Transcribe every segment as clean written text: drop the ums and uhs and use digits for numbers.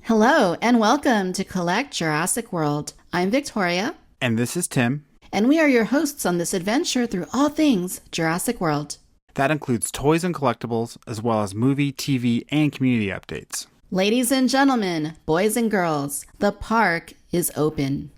Hello, and welcome to Collect Jurassic World. I'm Victoria. And this is Tim. And we are your hosts on this adventure through all things Jurassic World. That includes toys and collectibles, as well as movie, TV, and community updates. Ladies and gentlemen, boys and girls, the park is open.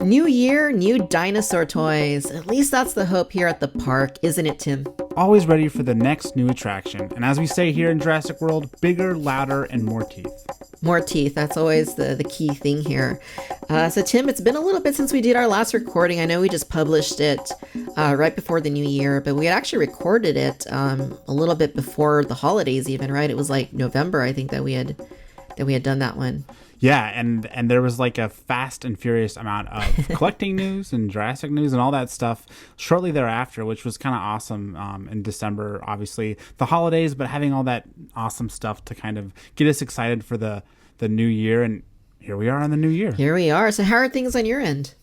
New year, new dinosaur toys. At least that's the hope here at the park, isn't it, Tim? Always ready for the next new attraction. And as we say here in Jurassic World, bigger, louder, and more teeth. More teeth. That's always the key thing here. So, Tim, it's been a little bit since we did our last recording. I know we just published it right before the new year, but we had actually recorded it a little bit before the holidays even, right? It was like November, I think, that we had done that one. Yeah, and there was like a fast and furious amount of collecting news and Jurassic news and all that stuff shortly thereafter, which was kind of awesome in December, obviously the holidays, but having all that awesome stuff to kind of get us excited for the new year. And here we are in the new year. Here we are. So how are things on your end?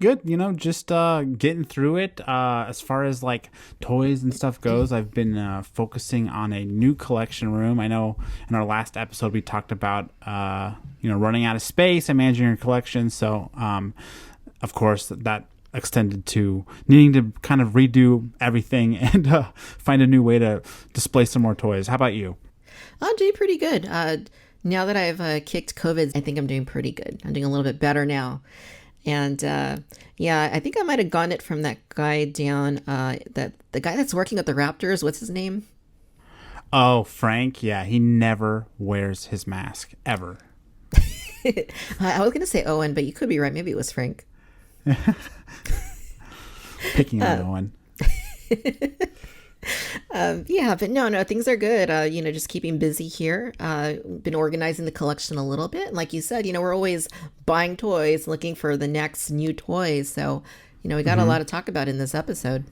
Good. Just getting through it. As far as like toys and stuff goes, I've been focusing on a new collection room. I know in our last episode we talked about running out of space and managing your collection. So, of course, that extended to needing to kind of redo everything and find a new way to display some more toys. How about you? I'm doing pretty good. Now that I've kicked COVID, I think I'm doing pretty good. I'm doing a little bit better now. And I think I might have gotten it from that guy down, the guy that's working at the Raptors. What's his name? Oh, Frank. Yeah, he never wears his mask, ever. I was going to say Owen, but you could be right. Maybe it was Frank. Picking on Owen. But no, things are good. Just keeping busy here. Been organizing the collection a little bit. And like you said, we're always buying toys, looking for the next new toys. So, we got a lot to talk about in this episode.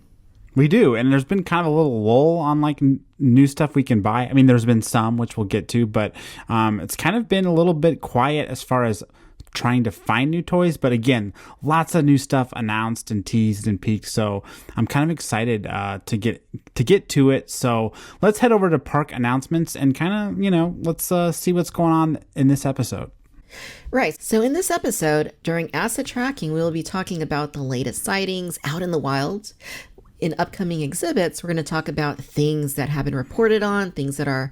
We do. And there's been kind of a little lull on like new stuff we can buy. I mean, there's been some, which we'll get to, but it's kind of been a little bit quiet as far as trying to find new toys. But again, lots of new stuff announced and teased and peaked. So I'm kind of excited to get to it. So let's head over to park announcements and kind of, let's see what's going on in this episode. Right. So in this episode, during asset tracking, we will be talking about the latest sightings out in the wild. In upcoming exhibits, we're going to talk about things that have been reported on, things that are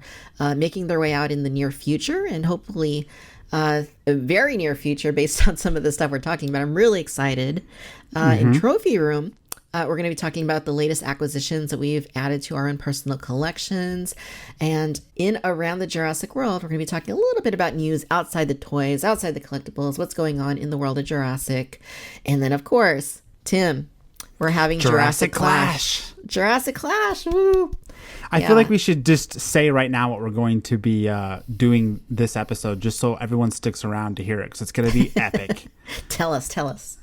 making their way out in the near future, and hopefully a very near future based on some of the stuff we're talking about. I'm really excited. In Trophy Room, we're going to be talking about the latest acquisitions that we've added to our own personal collections. And in Around the Jurassic World, we're going to be talking a little bit about news outside the toys, outside the collectibles, what's going on in the world of Jurassic. And then, of course, Tim, we're having Jurassic Clash. Jurassic Clash. Woo. I feel like we should just say right now what we're going to be doing this episode, just so everyone sticks around to hear it, because it's going to be epic. Tell us.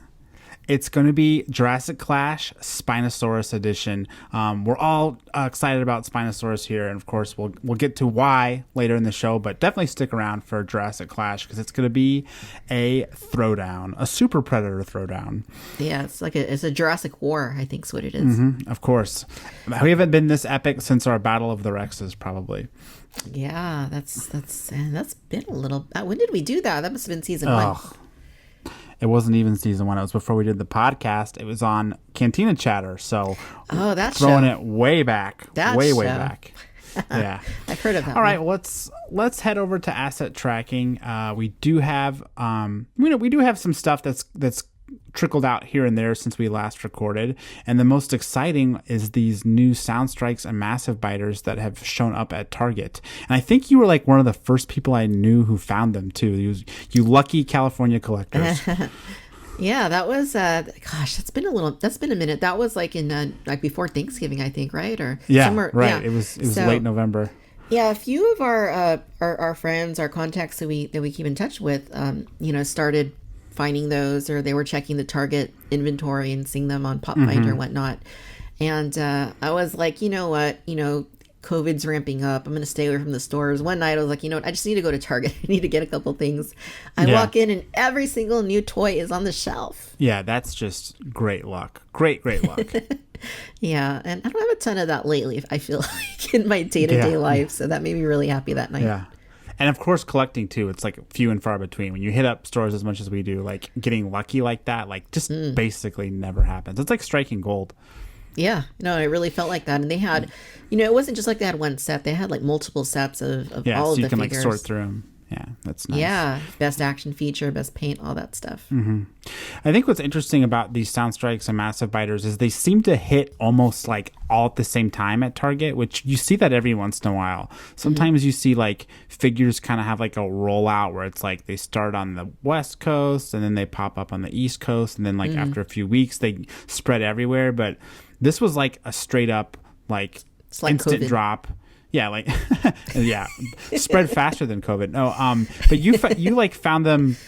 It's going to be Jurassic Clash Spinosaurus edition. We're all excited about Spinosaurus here, and of course we'll get to why later in the show, but definitely stick around for Jurassic Clash because it's going to be a throwdown, a super predator throwdown. Yeah, it's a Jurassic War, I think is what it is. Of course. We haven't been this epic since our Battle of the Rexes, probably. Yeah, that's been a little. When did we do that? That must have been season 1. It wasn't even season 1. It was before we did the podcast. It was on Cantina Chatter. So that's throwing it way back, way back. Yeah, I've heard of that. All right, let's head over to asset tracking. We do have we do have some stuff that's trickled out here and there since we last recorded, and the most exciting is these new Soundstrikes and Massive Biters that have shown up at Target. And I think you were like one of the first people I knew who found them too. You lucky California collectors. Yeah, that was that's been a minute. That was like in like before Thanksgiving, I think, right? Or somewhere, right. Yeah. It was late November. Yeah, a few of our friends, our contacts that we keep in touch with, started finding those, or they were checking the Target inventory and seeing them on Pop Finder and whatnot. And I was like, you know what, COVID's ramping up. I'm going to stay away from the stores. One night I was like, you know what? I just need to go to Target. I need to get a couple things. I walk in and every single new toy is on the shelf. Yeah, that's just great luck. Great luck. Yeah, and I don't have a ton of that lately, I feel like, in my day-to-day life. So that made me really happy that night. Yeah. And of course, collecting too, it's like few and far between. When you hit up stores as much as we do, like getting lucky like that, like just basically never happens. It's like striking gold. Yeah, no, it really felt like that. And they had, you know, it wasn't just like they had one set. They had like multiple sets of all of the figures. Yeah, so you can like sort through them. Yeah, that's nice. Yeah, best action feature, best paint, all that stuff. Mm-hmm. I think what's interesting about these Soundstrikes and Massive Biters is they seem to hit almost like all at the same time at Target, which you see that every once in a while. Sometimes you see like figures kind of have like a rollout where it's like they start on the West Coast and then they pop up on the East Coast, and then like after a few weeks they spread everywhere. But this was like a straight up like instant COVID drop. Yeah, like yeah, spread faster than COVID. No, but you like found them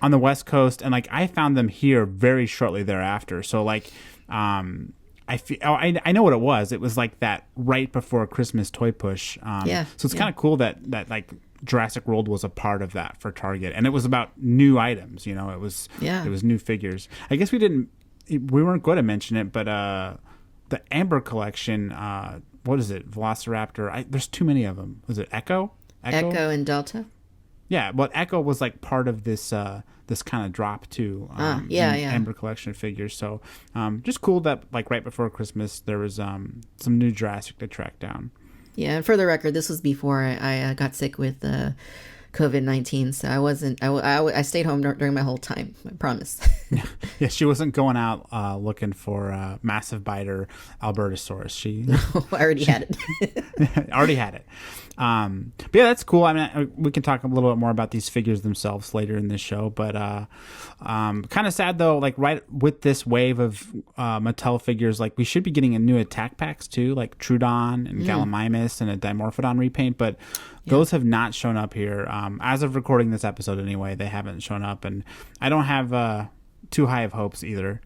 on the West Coast, and like I found them here very shortly thereafter. So like, I know what it was. It was like that right before Christmas toy push. So it's kind of cool that like Jurassic World was a part of that for Target, and it was about new items. You know, it was new figures. I guess we weren't going to mention it, but the Amber collection. What is it? Velociraptor. There's too many of them. Was it Echo? Echo and Delta? Yeah, but Echo was like part of this this kind of drop too. Amber collection of figures. So just cool that like right before Christmas there was some new Jurassic to track down. Yeah, and for the record, this was before I got sick with COVID-19, so I wasn't. I stayed home during my whole time. I promise. Yeah, she wasn't going out looking for massive biter Albertosaurus. I already had it. Already had it. But yeah, that's cool. I mean, we can talk a little bit more about these figures themselves later in this show. But kind of sad though. Like right with this wave of Mattel figures, like we should be getting a new attack packs too, like Trainidon and Gallimimus and a Dimorphodon repaint, but those have not shown up here. As of recording this episode anyway, they haven't shown up, and I don't have too high of hopes either.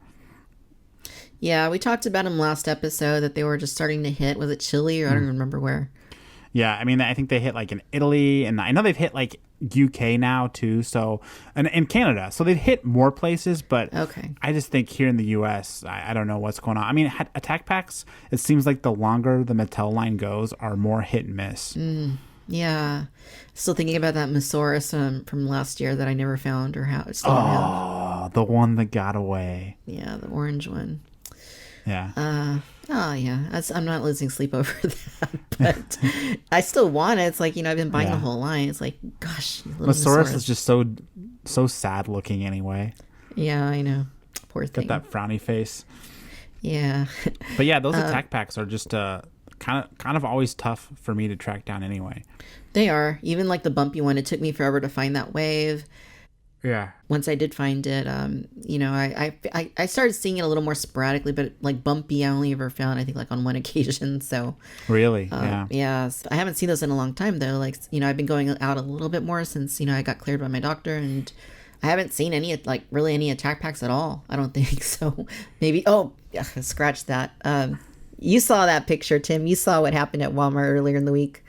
Yeah, we talked about them last episode that they were just starting to hit. Was it Chile or I don't remember where? Yeah, I mean, I think they hit like in Italy, and I know they've hit like UK now too. So and Canada, so they've hit more places. But I just think here in the US, I don't know what's going on. I mean, attack packs. It seems like the longer the Mattel line goes, are more hit and miss. Yeah, still thinking about that Mosaurus from last year that I never found or the one that got away. Yeah, the orange one. Yeah. I'm not losing sleep over that, but I still want it. It's like, I've been buying the whole line. It's like, gosh, Mosaurus is just so sad looking anyway. Yeah, I know. Poor thing. Got that frowny face. Yeah. But yeah, those attack packs are just kind of always tough for me to track down anyway. They are. Even like the bumpy one, it took me forever to find that wave. Yeah. Once I did find it, I started seeing it a little more sporadically, but like bumpy, I only ever found, I think, like on one occasion. So really, yeah. I haven't seen those in a long time though. Like, I've been going out a little bit more since I got cleared by my doctor, and I haven't seen any attack packs at all. I don't think so. Maybe. Oh, yeah, scratch that. You saw that picture, Tim. You saw what happened at Walmart earlier in the week.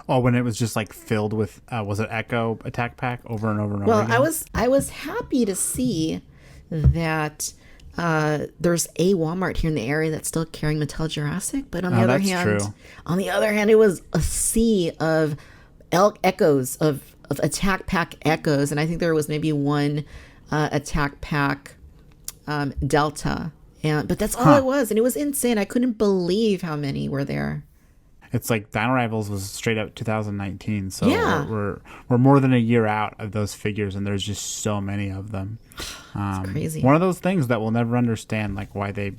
Oh, when it was just like filled with, was it Echo attack pack over and over and over again? Well, I was happy to see that there's a Walmart here in the area that's still carrying Mattel Jurassic, but on the other hand, it was a sea of echoes of attack pack echoes, and I think there was maybe one attack pack Delta, but that's all it was, and it was insane. I couldn't believe how many were there. It's like Dino Rivals was straight up 2019, so we're more than a year out of those figures, and there's just so many of them. It's crazy. One of those things that we'll never understand, like why they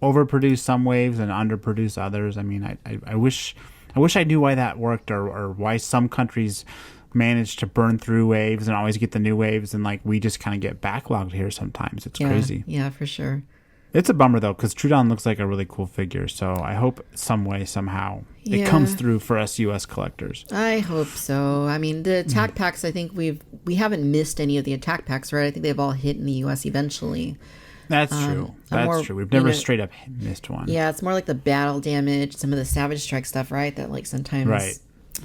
overproduce some waves and underproduce others. I mean, I wish I knew why that worked, or why some countries manage to burn through waves and always get the new waves, and like we just kind of get backlogged here sometimes. It's crazy. Yeah, for sure. It's a bummer, though, because Trainidon looks like a really cool figure, so I hope some way, somehow, it comes through for us U.S. collectors. I hope so. I mean, the attack packs, I think we haven't missed any of the attack packs, right? I think they've all hit in the U.S. eventually. That's true. That's true. We've never straight up missed one. Yeah, it's more like the battle damage, some of the Savage Strike stuff, right? That like sometimes. Right.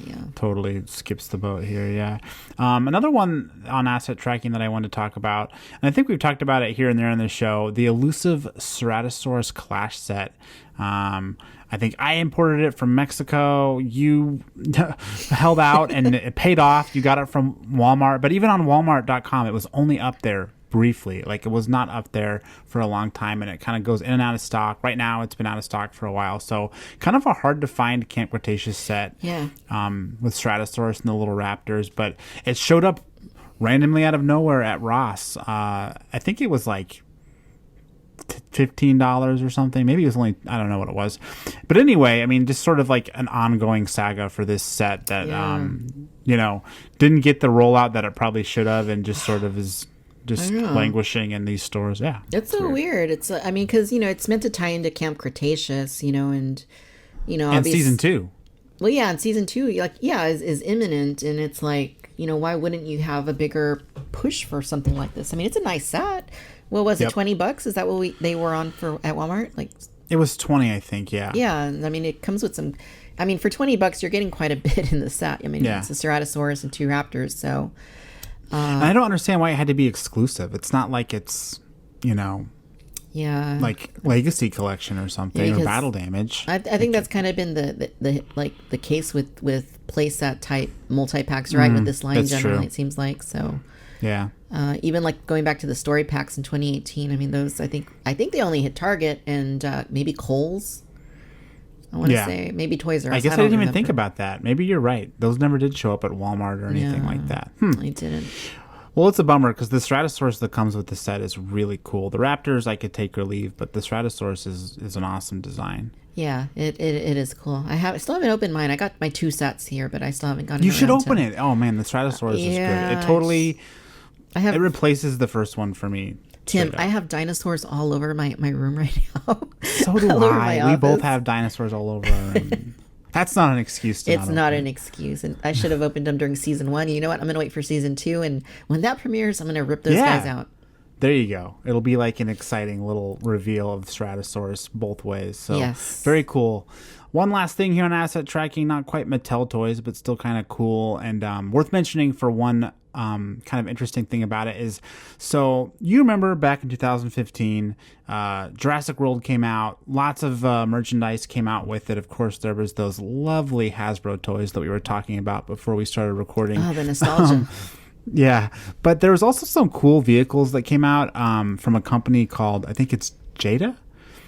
Yeah. Totally skips the boat here, yeah. Another one on asset tracking that I wanted to talk about, and I think we've talked about it here and there in the show, the elusive Ceratosaurus Clash set. I think I imported it from Mexico. You held out and it paid off. You got it from Walmart. But even on Walmart.com, it was only up there briefly. Like, it was not up there for a long time, and it kind of goes in and out of stock. Right now, it's been out of stock for a while. So kind of a hard to find Camp Cretaceous set with Stratosaurus and the little raptors. But it showed up randomly out of nowhere at Ross. I think it was like $15 or something. Maybe it was only, I don't know what it was. But anyway, I mean, just sort of like an ongoing saga for this set that, didn't get the rollout that it probably should have, and just sort of is just languishing in these stores. Yeah. It's so weird. It's, I mean, because, it's meant to tie into Camp Cretaceous, and, and season 2. Well, yeah, and season 2, is imminent, and it's like, why wouldn't you have a bigger push for something like this? I mean, it's a nice set. What was it, $20? Is that what they were on for at Walmart? Like, it was 20, I think. Yeah. Yeah, I mean, it comes with some. I mean, for $20, you're getting quite a bit in the set. I mean, it's a Ceratosaurus and 2 Raptors. So, and I don't understand why it had to be exclusive. It's not like it's, like Legacy Collection or something, or Battle Damage. I think that's kind of been the case with playset type multi packs, right? With this line generally, true. It seems like so. Yeah. Even like going back to the story packs in 2018. I mean, those I think they only hit Target and maybe Kohl's. I want to say maybe Toys R Us. I guess I didn't even think about that. Maybe you're right. Those never did show up at Walmart or anything like that. I didn't. Well, it's a bummer because the Stratosaurus that comes with the set is really cool. The Raptors I could take or leave, but the Stratosaurus is an awesome design. Yeah, it is cool. I still haven't opened mine. I got my 2 sets here, but I still haven't gotten. You should open it. Oh man, the Stratosaurus is good. It totally. It replaces the first one for me. Tim, I have dinosaurs all over my room right now. So do I. We both have dinosaurs all over our room. That's not an excuse. It's not an excuse, and I should have opened them during season 1. You know what? I'm going to wait for season 2, and when that premieres, I'm going to rip those guys out. There you go. It'll be like an exciting little reveal of Stratosaurus both ways. So very cool. One last thing here on asset tracking, not quite Mattel toys, but still kind of cool and worth mentioning for one kind of interesting thing about it is, so you remember back in 2015, Jurassic World came out, lots of merchandise came out with it. Of course, there was those lovely Hasbro toys that we were talking about before we started recording. Oh, the nostalgia. Yeah, but there was also some cool vehicles that came out from a company called, I think it's Jada.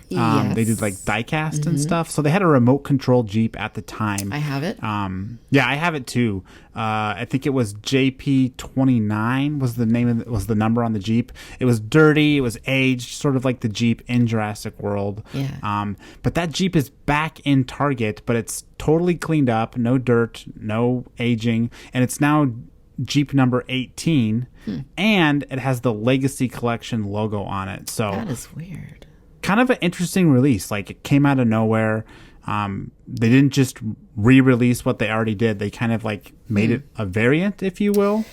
They did like diecast and stuff. So they had a remote control Jeep at the time. I have it. Yeah, I have it too. I think it was JP29 was the name of was the number on the Jeep. It was dirty. It was aged, sort of like the Jeep in Jurassic World. Yeah. But that Jeep is back in Target, but it's totally cleaned up, no dirt, no aging, and it's now Jeep number 18, and it has the Legacy Collection logo on it. So that is weird. Kind of an interesting release. Like, it came out of nowhere. They didn't just re-release what they already did. They kind of like made it a variant, if you will.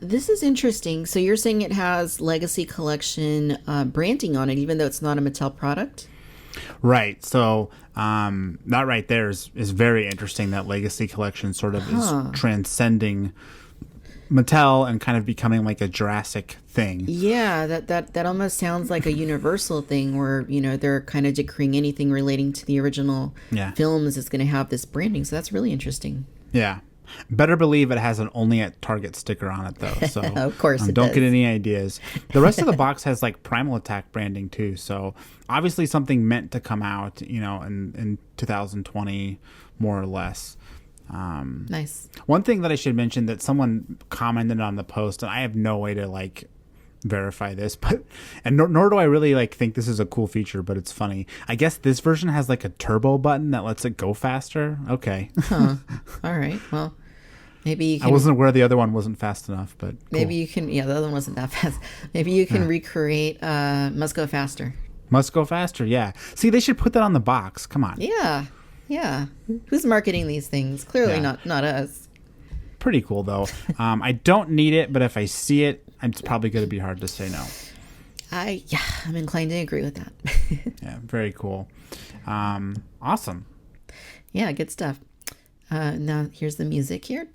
This is interesting. So you're saying it has Legacy Collection branding on it, even though it's not a Mattel product? Right. So that right there is very interesting. That Legacy Collection sort of is transcending Mattel and kind of becoming like a Jurassic thing. Yeah, that almost sounds like a Universal thing where, they're kind of decreeing anything relating to the original films is going to have this branding. So that's really interesting. Yeah. Better believe it has an only at Target sticker on it, though. So of course it don't does. Get any ideas. The rest of the box has like Primal Attack branding too. So obviously something meant to come out, in 2020, more or less. Nice. One thing that I should mention that someone commented on the post, and I have no way to like verify this, but nor do I really like think this is a cool feature, but it's funny. I guess this version has like a turbo button that lets it go faster. Okay. All right. Well, maybe you can. I wasn't aware the other one wasn't fast enough, but cool. Maybe you can. Yeah, the other one wasn't that fast. Maybe you can recreate. Must go faster. Must go faster. Yeah. See, they should put that on the box. Come on. Yeah. Who's marketing these things? Clearly not us. Pretty cool though. I don't need it, but if I see it, it's probably going to be hard to say no. I'm inclined to agree with that. Yeah, very cool. Awesome. Yeah, good stuff. Now here's the music here.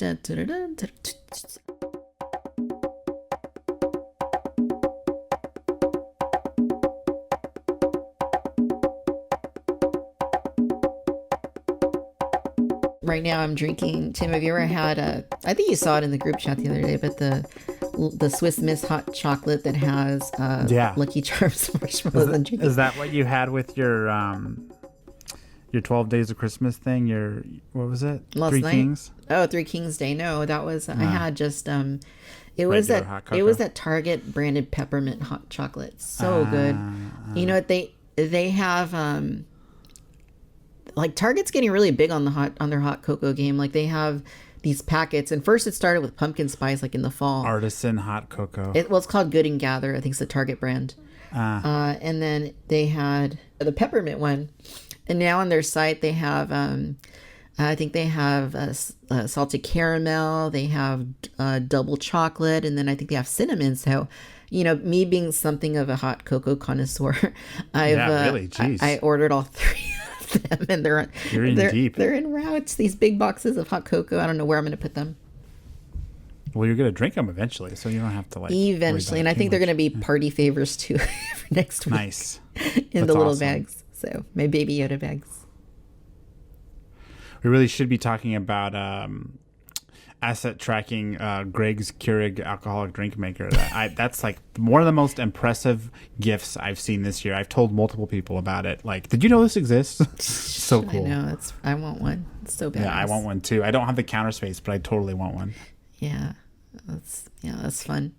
Right now I'm drinking, Tim, have you ever had I think you saw it in the group chat the other day, but the Swiss Miss hot chocolate that has Lucky Charms marshmallows. Is that what you had with your 12 Days of Christmas thing? What was it? Last Three night? Kings? Oh, Three Kings Day. No, that was I had just it was that Target branded peppermint hot chocolate. So good. You know what they have like Target's getting really big on their hot cocoa game. Like they have these packets, and first it started with pumpkin spice, like in the fall. Artisan hot cocoa. It's called Good and Gather. I think it's the Target brand. And then they had the peppermint one, and now on their site they have I think they have salted caramel. They have double chocolate, and then I think they have cinnamon. So, you know, me being something of a hot cocoa connoisseur, I ordered all three of them, and they're deep. They're in routes. These big boxes of hot cocoa. I don't know where I'm going to put them. Well, you're going to drink them eventually, so you don't have to eventually, and I think they're going to be party favors too for next week. Nice. In the little bags. So my Baby Yoda bags. We really should be talking about asset tracking Greg's Keurig alcoholic drink maker. That's like one of the most impressive gifts I've seen this year. I've told multiple people about it. Like, did you know this exists? So cool. I know. I want one. It's so bad. Yeah, I want one too. I don't have the counter space, but I totally want one. Yeah, that's fun.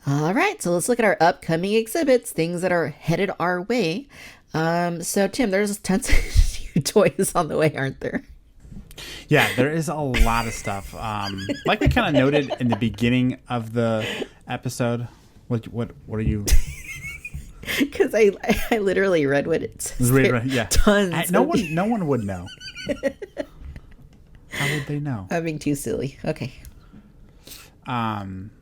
All right, so let's look at our upcoming exhibits, things that are headed our way. So Tim, there's tons of new toys on the way, aren't there? Yeah, there is a lot of stuff. Like we kind of noted in the beginning of the episode. What are you? Because I literally read what it says. Yeah, tons. No one would know. How would they know? I'm being too silly. Okay.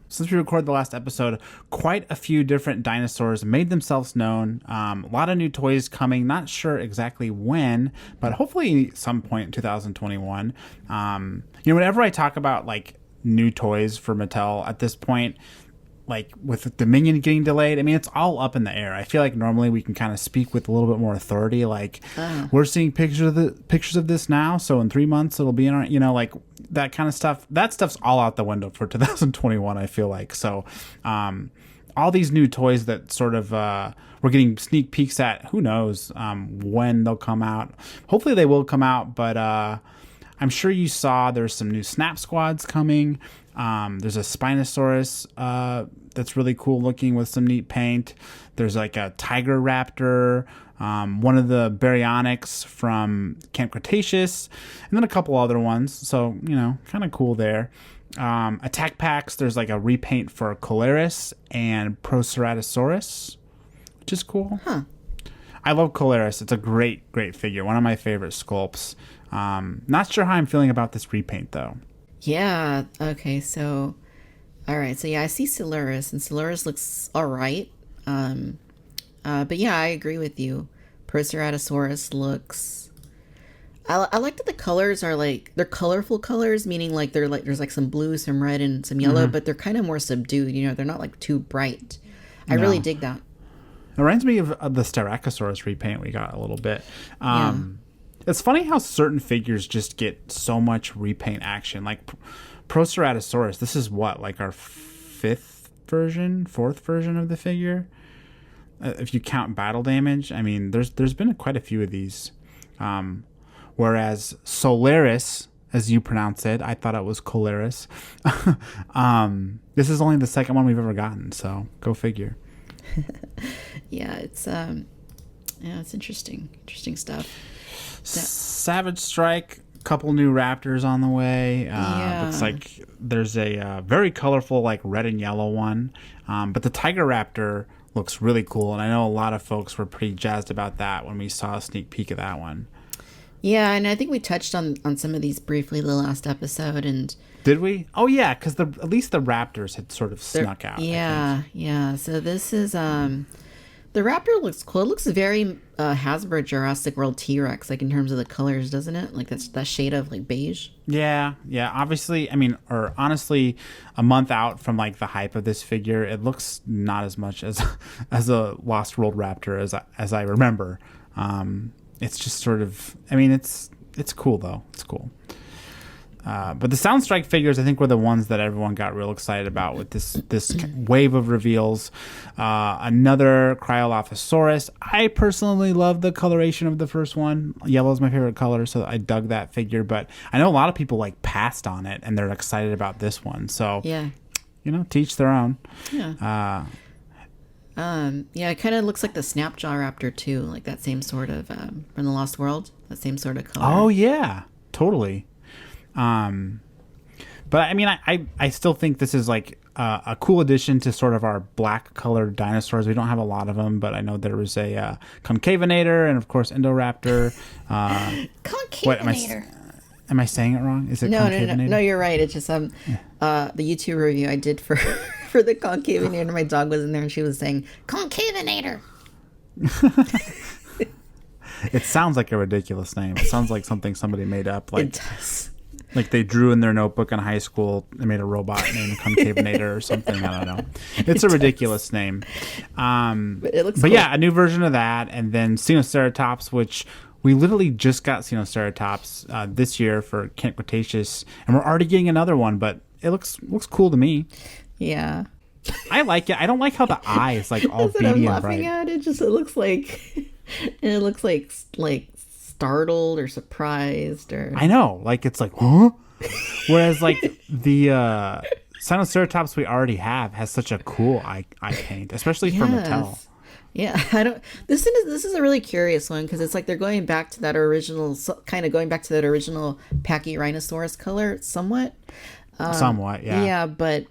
Since we recorded the last episode, quite a few different dinosaurs made themselves known. A lot of new toys coming. Not sure exactly when, but hopefully some point in 2021. Whenever I talk about like new toys for Mattel at this point, like with Dominion getting delayed, I mean, it's all up in the air. I feel like normally we can kind of speak with a little bit more authority. Like we're seeing pictures of this now, so in 3 months it'll be in our, like that kind of stuff. That stuff's all out the window for 2021. I feel like so. All these new toys that sort of we're getting sneak peeks at. Who knows when they'll come out? Hopefully they will come out, but I'm sure you saw there's some new Snap Squads coming. There's a Spinosaurus that's really cool looking with some neat paint. There's like a Tiger Raptor, one of the Baryonyx from Camp Cretaceous, and then a couple other ones. So, kind of cool there. Attack packs, there's like a repaint for Colaris and Proceratosaurus, which is cool. Huh. I love Colaris. It's a great, great figure. One of my favorite sculpts. Not sure how I'm feeling about this repaint, though. Yeah. Okay. So, all right. So yeah, I see Solaris, and Solaris looks all right. But yeah, I agree with you. Proceratosaurus looks. I like that the colors are like they're colorful colors, meaning like they're like there's like some blue, some red, and some yellow, but they're kind of more subdued. They're not like too bright. I really dig that. It reminds me of the Styracosaurus repaint we got a little bit. Yeah. It's funny how certain figures just get so much repaint action. Like Proceratosaurus, this is what, like our fourth version of the figure? If you count battle damage, I mean, there's been quite a few of these. Whereas Solaris, as you pronounce it, I thought it was Colaris. This is only the second one we've ever gotten, so go figure. Yeah, it's interesting stuff. Savage Strike, couple new raptors on the way. Looks like there's a very colorful, like red and yellow one. But the Tiger Raptor looks really cool, and I know a lot of folks were pretty jazzed about that when we saw a sneak peek of that one. Yeah, and I think we touched on some of these briefly the last episode, and Did we? Oh yeah, because at least the raptors had sort of snuck out. Yeah, yeah. So this is the raptor looks cool. It looks very Hasbro Jurassic World T-Rex, like in terms of the colors, doesn't it? Like that's that shade of like beige. Yeah. Obviously, I mean, or honestly, a month out from like the hype of this figure, it looks not as much as a Lost World Raptor as I remember. It's just sort of, I mean, it's cool though. It's cool. But the Soundstrike figures, I think, were the ones that everyone got real excited about with this wave of reveals. Another Kryolophosaurus. I personally love the coloration of the first one. Yellow is my favorite color, so I dug that figure. But I know a lot of people like passed on it, and they're excited about this one. So yeah, teach their own. Yeah. Yeah, it kind of looks like the Snapjaw Raptor too, like that same sort of from the Lost World, that same sort of color. Oh yeah, totally. But I mean, I still think this is like a cool addition to sort of our black colored dinosaurs. We don't have a lot of them, but I know there was a Concavinator and of course Indoraptor. Concavinator. Am I saying it wrong? Is it Concavinator? No, you're right. It's just the YouTube review I did for for the Concavinator. My dog was in there and she was saying Concavinator. It sounds like a ridiculous name. It sounds like something somebody made up. Like, it does. Like they drew in their notebook in high school and made a robot named Concavinator or something. I don't know. It's a ridiculous name. But it looks But cool. yeah, a new version of that. And then Sinoceratops, which we literally just got Sinoceratops this year for Camp Cretaceous. And we're already getting another one, but it looks cool to me. Yeah. I like it. I don't like how the eye is like all That's what I'm beady and laughing bright. at. It looks like it looks like startled or surprised or I know. Like it's like, huh? Whereas like the Sinoceratops we already have has such a cool eye paint, especially for Mattel. Yeah, I don't. This is a really curious one because it's like they're going back to that original, Pachyrhinosaurus color, somewhat. Somewhat, yeah. Yeah, but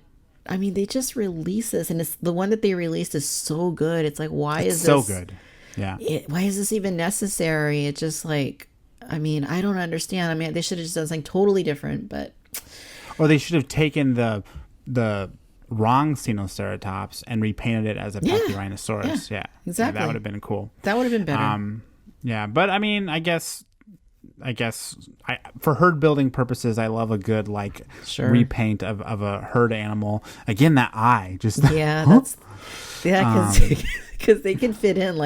I mean, they just released this, and it's the one that they released is so good. It's like, why is this so good? Yeah. Why is this even necessary? It's just like, I mean, I don't understand. I mean, they should have just done something totally different, but. Or they should have taken the wrong Sinoceratops and repainted it as a Pachyrhinosaurus. Yeah, exactly. That would have been cool. That would have been better. Yeah, but I mean, I guess for herd building purposes, I love a good repaint of a herd animal. Again, that eye just because they can fit in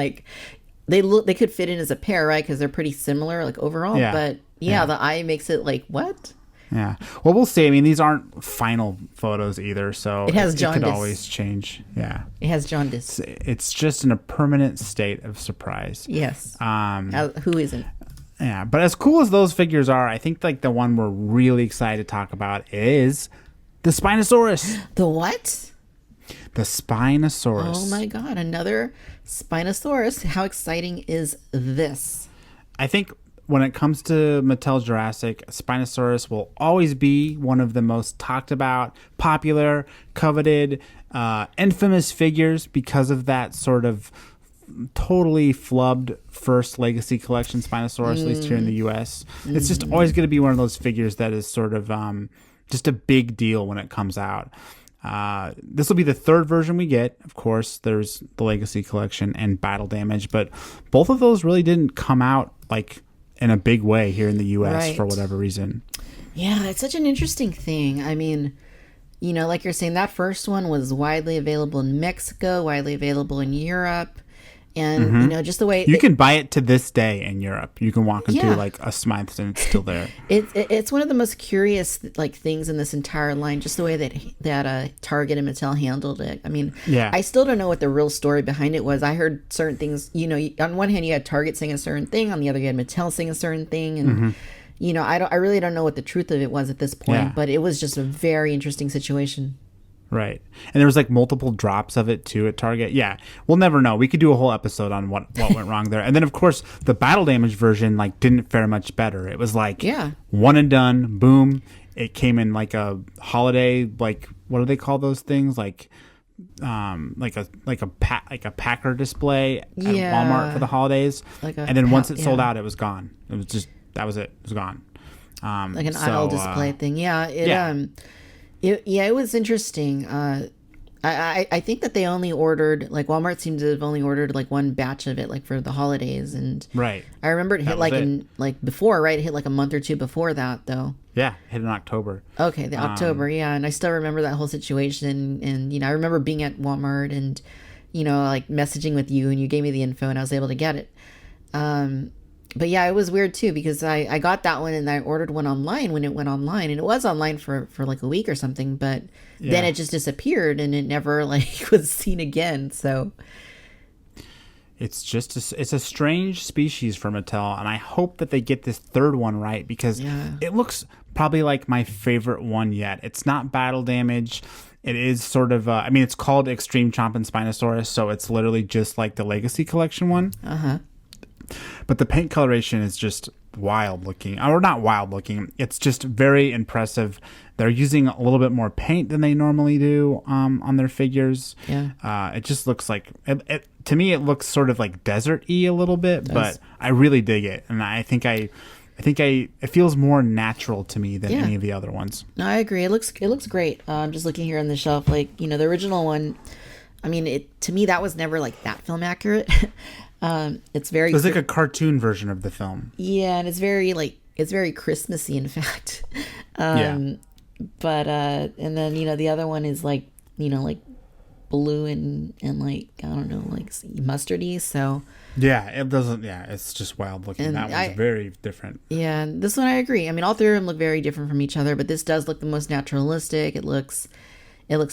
they could fit in as a pair, right? Because they're pretty similar overall. Yeah. But the eye makes it like what? Yeah. Well, we'll see. I mean, these aren't final photos either, so it could always change. Yeah. It has jaundice. It's just in a permanent state of surprise. Yes. Who isn't? Yeah, but as cool as those figures are, I think the one we're really excited to talk about is the Spinosaurus. The what? The Spinosaurus. Oh my god, another Spinosaurus. How exciting is this? I think when it comes to Mattel Jurassic, Spinosaurus will always be one of the most talked about, popular, coveted, infamous figures because of that sort of totally flubbed first Legacy Collection Spinosaurus, at least here in the US. It's just always going to be one of those figures that is sort of just a big deal when it comes out. This will be the third version we get. Of course, there's the Legacy Collection and Battle Damage, but both of those really didn't come out in a big way here in the US for whatever reason. Yeah, it's such an interesting thing. I mean, like you're saying, that first one was widely available in Mexico, widely available in Europe. And, just the way... You can buy it to this day in Europe. You can walk into, a Smythe's and it's still there. It's one of the most curious, things in this entire line, just the way that Target and Mattel handled it. I mean, I still don't know what the real story behind it was. I heard certain things, on one hand, you had Target saying a certain thing. On the other, you had Mattel saying a certain thing. And, I really don't know what the truth of it was at this point. But it was just a very interesting situation. Right. And there was multiple drops of it too at Target. Yeah. We'll never know. We could do a whole episode on what went wrong there. And then of course the Battle Damage version didn't fare much better. It was one and done, boom. It came in a holiday, what do they call those things? A packer display at Walmart for the holidays. And then once it sold out, it was gone. It was just that was it. It was gone. Like an aisle display thing. Yeah. It was interesting. I think that they only ordered, like Walmart seemed to have only ordered like one batch of it, like for the holidays. And right. I remember it hit before, right? It hit like a month or two before that though. Yeah. Hit in October. Okay. The October. Yeah. And I still remember that whole situation. And, I remember being at Walmart and, like messaging with you, and you gave me the info and I was able to get it. But yeah, it was weird too, because I got that one and I ordered one online when it went online, and it was online for like a week or something, but then it just disappeared and it never like was seen again. So it's just it's a strange species for Mattel, and I hope that they get this third one right, because it looks probably like my favorite one yet. It's not battle damage. It is sort of it's called Extreme Chomping Spinosaurus, so it's literally just like the Legacy Collection one. But the paint coloration is just wild looking. Or not wild looking. It's just very impressive. They're using a little bit more paint than they normally do on their figures. Yeah. It just looks like... to me, it looks sort of like desert-y a little bit, but I really dig it. And I think it feels more natural to me than any of the other ones. No, I agree. It looks great. I'm just looking here on the shelf. Like, the original one, I mean, to me, that was never like that film accurate. It's like a cartoon version of the film. Yeah, and it's very Christmassy, in fact. But and then the other one is like like blue and like I don't know, like mustardy. So it doesn't. Yeah, it's just wild looking. And that one's very different. Yeah, and this one I agree. I mean, all three of them look very different from each other, but this does look the most naturalistic. It looks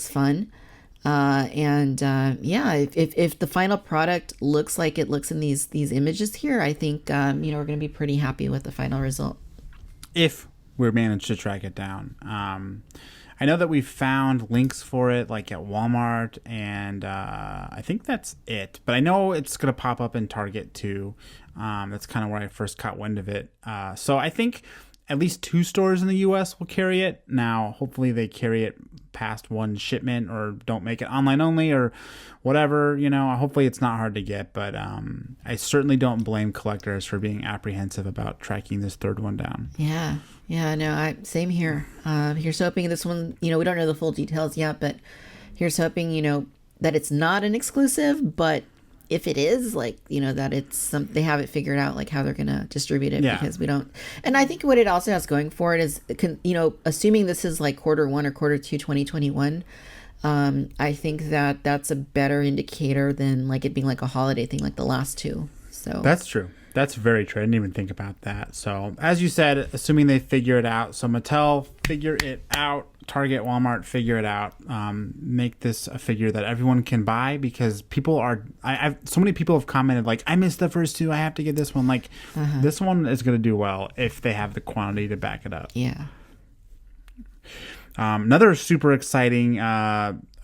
fun. If the final product looks like it looks in these images here, I think we're going to be pretty happy with the final result. If we manage to track it down. I know that we found links for it like at Walmart, and I think that's it. But I know it's going to pop up in Target too. That's kind of where I first caught wind of it. So I think at least 2 stores in the U.S. will carry it. Now, hopefully they carry it past one shipment or don't make it online only or whatever. Hopefully it's not hard to get. But I certainly don't blame collectors for being apprehensive about tracking this third one down. Yeah, no, same here. Here's hoping this one, we don't know the full details yet, but here's hoping, that it's not an exclusive, but if it is, like, that it's they have it figured out, like how they're going to distribute it, because we don't. And I think what it also has going for it is, assuming this is like Q1 or Q2 2021, I think that that's a better indicator than like it being like a holiday thing like the last two. So that's true. That's very true. I didn't even think about that. So as you said, assuming they figure it out. So Mattel, figure it out. Target, Walmart, figure it out. Make this a figure that everyone can buy, because people are... so many people have commented like, I missed the first 2. I have to get this one. Like, this one is going to do well if they have the quantity to back it up. Yeah. Another super exciting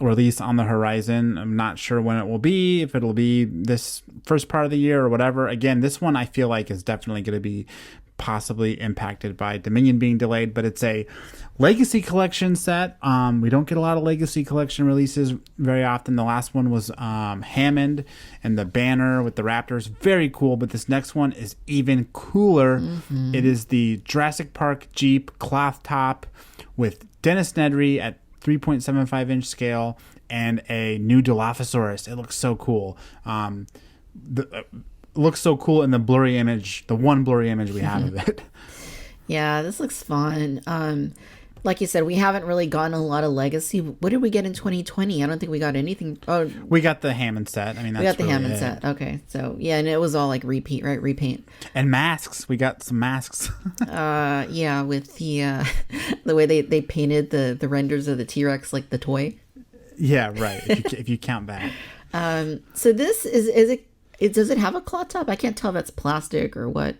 release on the horizon. I'm not sure when it will be, if it'll be this first part of the year or whatever. Again, this one I feel like is definitely going to be possibly impacted by Dominion being delayed, but it's a Legacy Collection set. We don't get a lot of Legacy Collection releases very often. The last one was Hammond and the banner with the Raptors. Very cool, but this next one is even cooler. It is the Jurassic Park Jeep cloth top with Dennis Nedry at 3.75 inch scale and a new Dilophosaurus. It looks so cool. Looks so cool in the blurry image, the one blurry image we have of it. Yeah, this looks fun. Like you said, we haven't really gotten a lot of Legacy. What did we get in 2020? I don't think we got anything. Oh, we got the Hammond set. I mean, that's we got the really Hammond set. Okay, so yeah, and it was all like repeat, right? Repaint and masks. We got some masks. Yeah, with the way they painted the renders of the T-Rex, like the toy. Yeah, right. If you count that. So this is it. Does it have a claw top? I can't tell if that's plastic or what.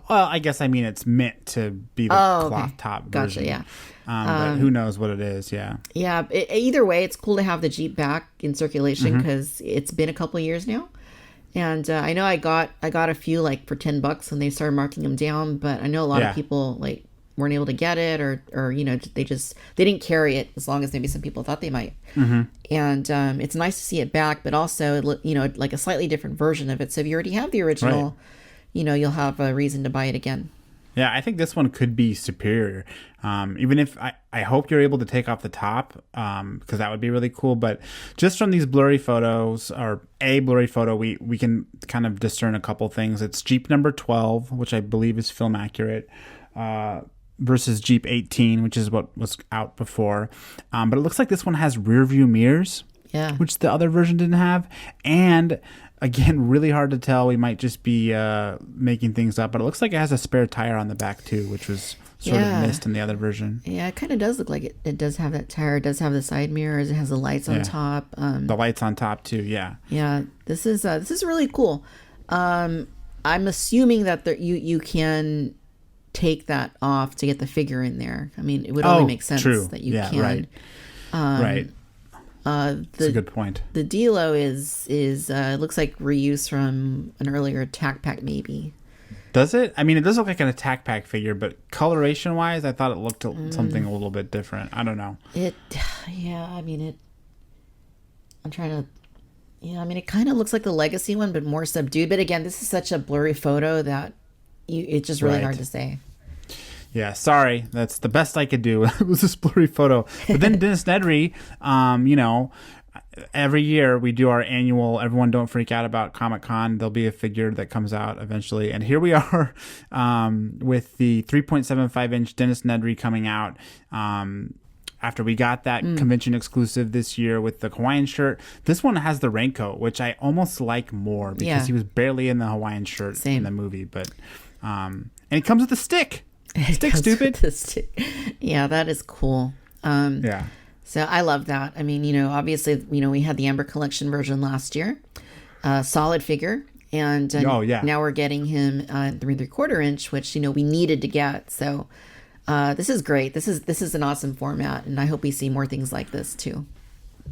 Well, I guess it's meant to be the cloth top version. Gotcha, yeah. But who knows what it is, yeah. Yeah, either way, it's cool to have the Jeep back in circulation, because it's been a couple of years now. And I know I got a few like for $10 when they started marking them down, but I know a lot of people like weren't able to get it, or they didn't carry it as long as maybe some people thought they might. And it's nice to see it back, but also like a slightly different version of it. So if you already have the original, you'll have a reason to buy it again. Yeah, I think this one could be superior. Even if I hope you're able to take off the top, because that would be really cool. But just from these blurry photos, or a blurry photo, we can kind of discern a couple things. It's Jeep number 12, which I believe is film accurate, versus Jeep 18, which is what was out before. But it looks like this one has rear view mirrors, which the other version didn't have. And again, really hard to tell. We might just be making things up, but it looks like it has a spare tire on the back too, which was sort of missed in the other version. Yeah, it kind of does look like it does have that tire. It does have the side mirrors. It has the lights on top. The lights on top too. Yeah. Yeah, this is really cool. I'm assuming that you can take that off to get the figure in there. I mean, it would only make sense that you can. Right. Right. That's a good point. The Dilo is it looks like reuse from an earlier Attack Pack, maybe. Does it? I mean, it does look like an Attack Pack figure, but coloration wise, I thought it looked something a little bit different. I don't know. I mean, I'm trying to. Yeah, I mean, it kind of looks like the Legacy one, but more subdued. But again, this is such a blurry photo that it's just really hard to say. Yeah, sorry. That's the best I could do. It was a blurry photo. But then Dennis Nedry, every year we do our annual Everyone Don't Freak Out About Comic-Con. There'll be a figure that comes out eventually. And here we are with the 3.75-inch Dennis Nedry coming out after we got that convention exclusive this year with the Hawaiian shirt. This one has the raincoat, which I almost like more because he was barely in the Hawaiian shirt in the movie. But and it comes with a stick. Stick, stupid. Yeah, that is cool. So I love that. I mean, obviously, we had the Amber Collection version last year, solid figure, and now we're getting him 3/4 inch, which we needed to get. So this is great. This is an awesome format, and I hope we see more things like this too.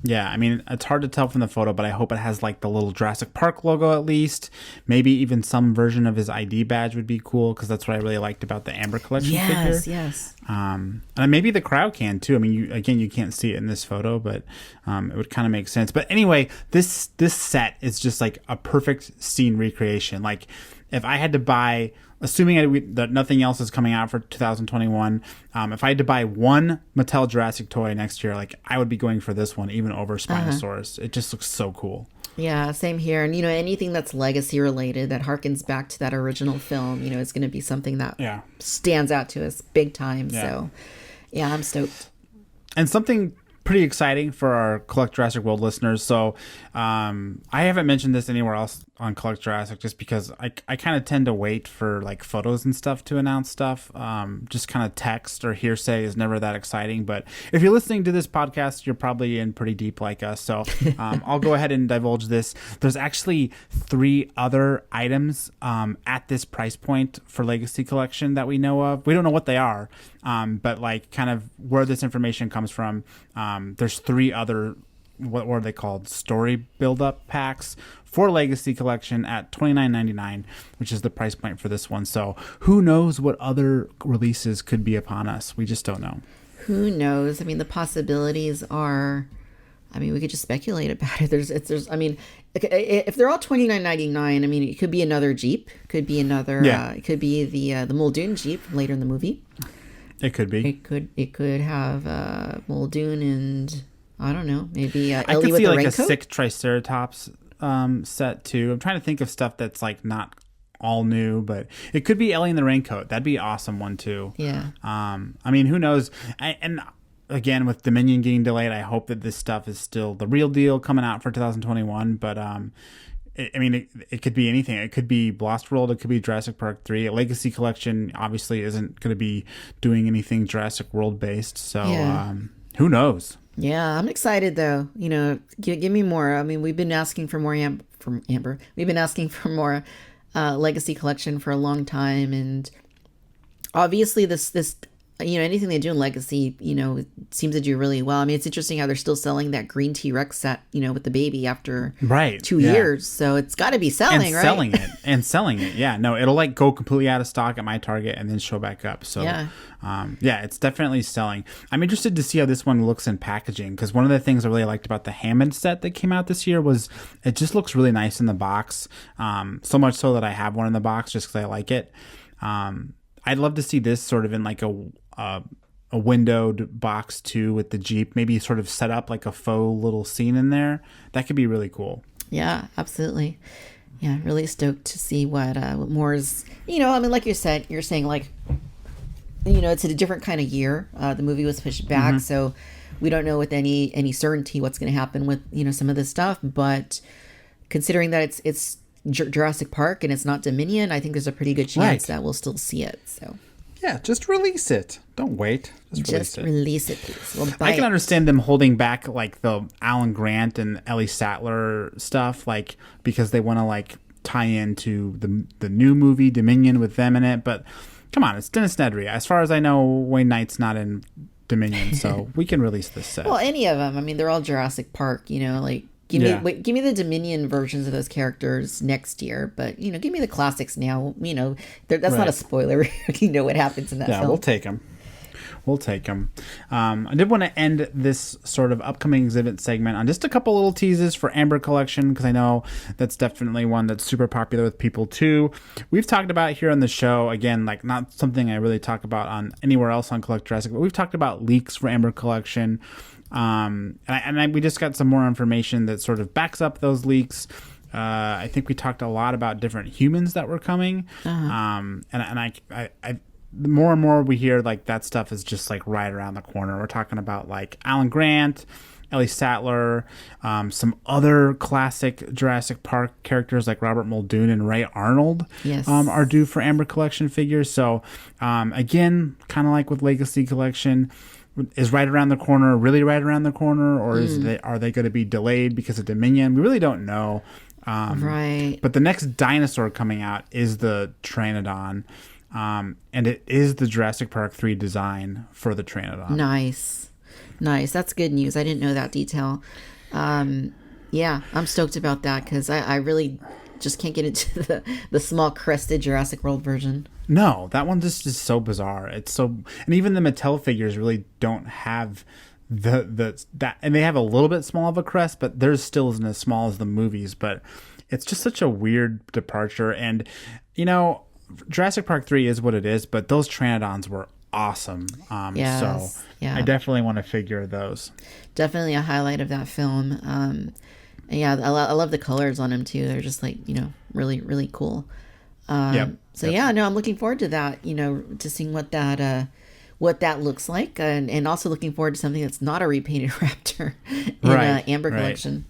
Yeah, I mean, it's hard to tell from the photo, but I hope it has like the little Jurassic Park logo at least. Maybe even some version of his ID badge would be cool, because that's what I really liked about the Amber Collection figure. Yes. And maybe the crowd can too. I mean, you can't see it in this photo, but it would kind of make sense. But anyway, this set is just like a perfect scene recreation. Like, if I had to buy, assuming that nothing else is coming out for 2021, if I had to buy one Mattel Jurassic toy next year, like, I would be going for this one even over Spinosaurus. It just looks so cool. Yeah, same here. And anything that's legacy related that harkens back to that original film, is going to be something that stands out to us big time. Yeah. So, yeah, I'm stoked. And something pretty exciting for our Collect Jurassic World listeners. So I haven't mentioned this anywhere else on Collect Jurassic, just because I kind of tend to wait for like photos and stuff to announce stuff. Just kind of text or hearsay is never that exciting. But if you're listening to this podcast, you're probably in pretty deep like us. So I'll go ahead and divulge this. There's actually 3 other items at this price point for Legacy Collection that we know of. We don't know what they are, but like kind of where this information comes from. There's 3 other, what are they called, story build-up packs for Legacy Collection at $29.99, which is the price point for this one. So who knows what other releases could be upon us? We just don't know. Who knows? I mean, the possibilities are, we could just speculate about it. There's I mean, if they're all $29.99, I mean, it could be another Jeep, could be another, it could be the Muldoon Jeep later in the movie. It could be. It could have Muldoon and I don't know, maybe I Ellie could with see the like raincoat? a sick Triceratops set too. I'm trying to think of stuff that's like not all new, but it could be Ellie in the raincoat. That'd be an awesome one too. Yeah. I mean, who knows? And again, with Dominion getting delayed, I hope that this stuff is still the real deal coming out for 2021. But it could be anything. It could be Lost World. It could be Jurassic Park 3. Legacy Collection obviously isn't going to be doing anything Jurassic World based. So who knows? Yeah, I'm excited though. Give me more. I mean, we've been asking for more from Amber. We've been asking for more Legacy Collection for a long time, and obviously this anything they do in Legacy, it seems to do really well. I mean, it's interesting how they're still selling that green T-Rex set, with the baby after 2 years. So it's got to be selling, right? Selling it. Yeah, no, it'll like go completely out of stock at my Target and then show back up. So it's definitely selling. I'm interested to see how this one looks in packaging, because one of the things I really liked about the Hammond set that came out this year was it just looks really nice in the box. So much so that I have one in the box just because I like it. I'd love to see this sort of in like a windowed box too with the Jeep, maybe sort of set up like a faux little scene in there. That could be really cool. Yeah, absolutely. Yeah, really stoked to see what more is, I mean, like you said, you're saying like, it's a different kind of year. The movie was pushed back, so we don't know with any certainty what's going to happen with, some of this stuff. But considering that it's Jurassic Park and it's not Dominion, I think there's a pretty good chance that we'll still see it. So yeah, just release it. Don't wait. Just release it, please. We'll I can understand them holding back like the Alan Grant and Ellie Sattler stuff, like because they want to like tie into the new movie Dominion with them in it. But come on, it's Dennis Nedry. As far as I know, Wayne Knight's not in Dominion, so we can release this set. Well, any of them. I mean, they're all Jurassic Park. Like give me the Dominion versions of those characters next year. But give me the classics now. That's not a spoiler. You know what happens in that film. Yeah, we'll take them. I did want to end this sort of upcoming exhibit segment on just a couple little teases for Amber Collection, because I know that's definitely one that's super popular with people too. We've talked about it here on the show, again, like not something I really talk about on anywhere else on Collect Jurassic, but we've talked about leaks for Amber Collection. We just got some more information that sort of backs up those leaks. I think we talked a lot about different humans that were coming. The more and more we hear like that stuff is just like right around the corner. We're talking about like Alan Grant, Ellie Sattler, some other classic Jurassic Park characters like Robert Muldoon and Ray Arnold are due for Amber Collection figures. So again, kind of like with Legacy Collection, is right around the corner really right around the corner, or are they going to be delayed because of Dominion? We really don't know. Right. But the next dinosaur coming out is the Trainidon. And it is the Jurassic Park 3 design for the Trainidon. Nice. That's good news. I didn't know that detail. Yeah, I'm stoked about that because I really just can't get into the small crested Jurassic World version. No, that one just is so bizarre. It's so, and even the Mattel figures really don't have that, and they have a little bit small of a crest, but theirs still isn't as small as the movies. But it's just such a weird departure, and Jurassic Park 3 is what it is, but those Trainidons were awesome. So I definitely want to figure those. Definitely a highlight of that film. I love the colors on them too. They're just like, really, really cool. I'm looking forward to that, to seeing what that looks like, and also looking forward to something that's not a repainted raptor in Amber Collection.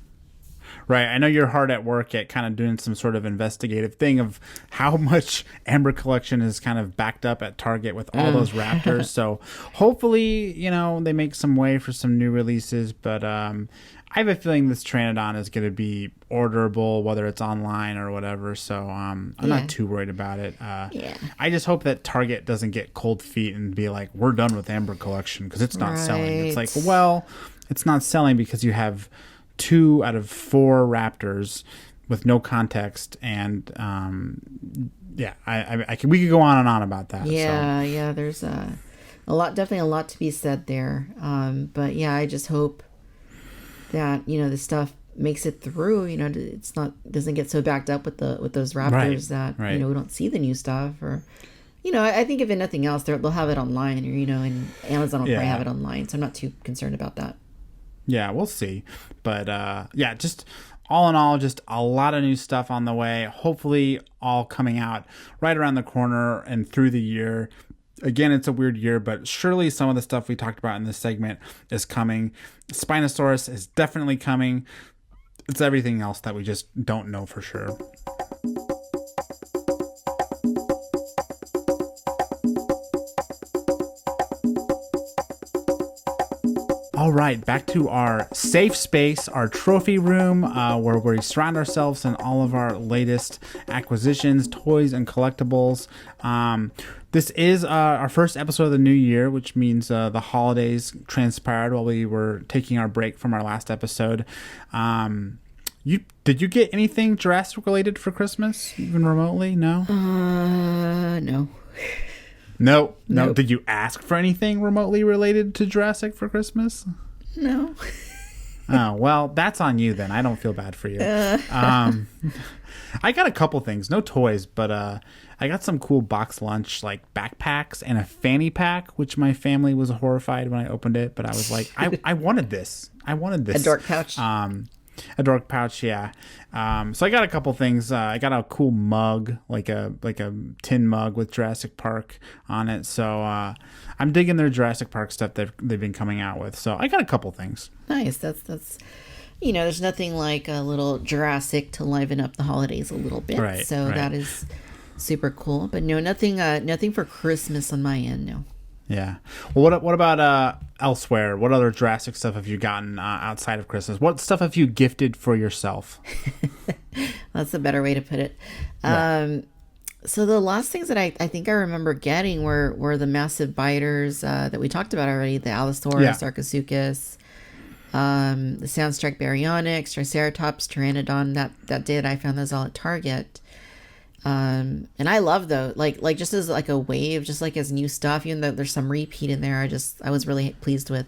Right. I know you're hard at work at kind of doing some sort of investigative thing of how much Amber Collection is kind of backed up at Target with all those raptors. So hopefully, they make some way for some new releases. But I have a feeling this Trainidon is going to be orderable, whether it's online or whatever. So I'm not too worried about it. I just hope that Target doesn't get cold feet and be like, we're done with Amber Collection because it's not selling. It's like, well, it's not selling because you have 2 out of 4 raptors with no context, and we could go on and on about that. There's definitely a lot to be said there, but I just hope that this stuff makes it through. Doesn't get so backed up with those raptors that we don't see the new stuff, or I think if nothing else they'll have it online, or and Amazon will probably have it online, so I'm not too concerned about that. Yeah, we'll see. But just all in all, just a lot of new stuff on the way. Hopefully all coming out right around the corner and through the year. Again, it's a weird year, but surely some of the stuff we talked about in this segment is coming. Spinosaurus is definitely coming. It's everything else that we just don't know for sure. All right, back to our safe space, our trophy room, where we surround ourselves in all of our latest acquisitions, toys, and collectibles. This is our first episode of the new year, which means the holidays transpired while we were taking our break from our last episode. Did you get anything Jurassic related for Christmas, even remotely? No? No. No. Nope. Did you ask for anything remotely related to Jurassic for Christmas? No. Oh, well, that's on you then. I don't feel bad for you. I got a couple things, no toys, but I got some cool box lunch like backpacks and a fanny pack, which my family was horrified when I opened it. But I was like, I wanted this. I wanted this. A dork pouch. A dork pouch, yeah. So I got a couple things. I got a cool mug, like a tin mug with Jurassic Park on it. So I'm digging their Jurassic Park stuff that they've been coming out with. So I got a couple things. Nice. That's there's nothing like a little Jurassic to liven up the holidays a little bit. Right, so right. that is super cool. But no, nothing for Christmas on my end. No. Yeah. Well, what about elsewhere? What other Jurassic stuff have you gotten outside of Christmas? What stuff have you gifted for yourself? That's a better way to put it. Yeah. So the last things that I think I remember getting were the massive biters that we talked about already. The Allosaurus, Yeah. Sarcosuchus, the Soundstrike Baryonyx, Triceratops, Trainidon. That day that I found those all at Target. And I love those, like just as like a wave, just like as new stuff, even though there's some repeat in there. I was really pleased with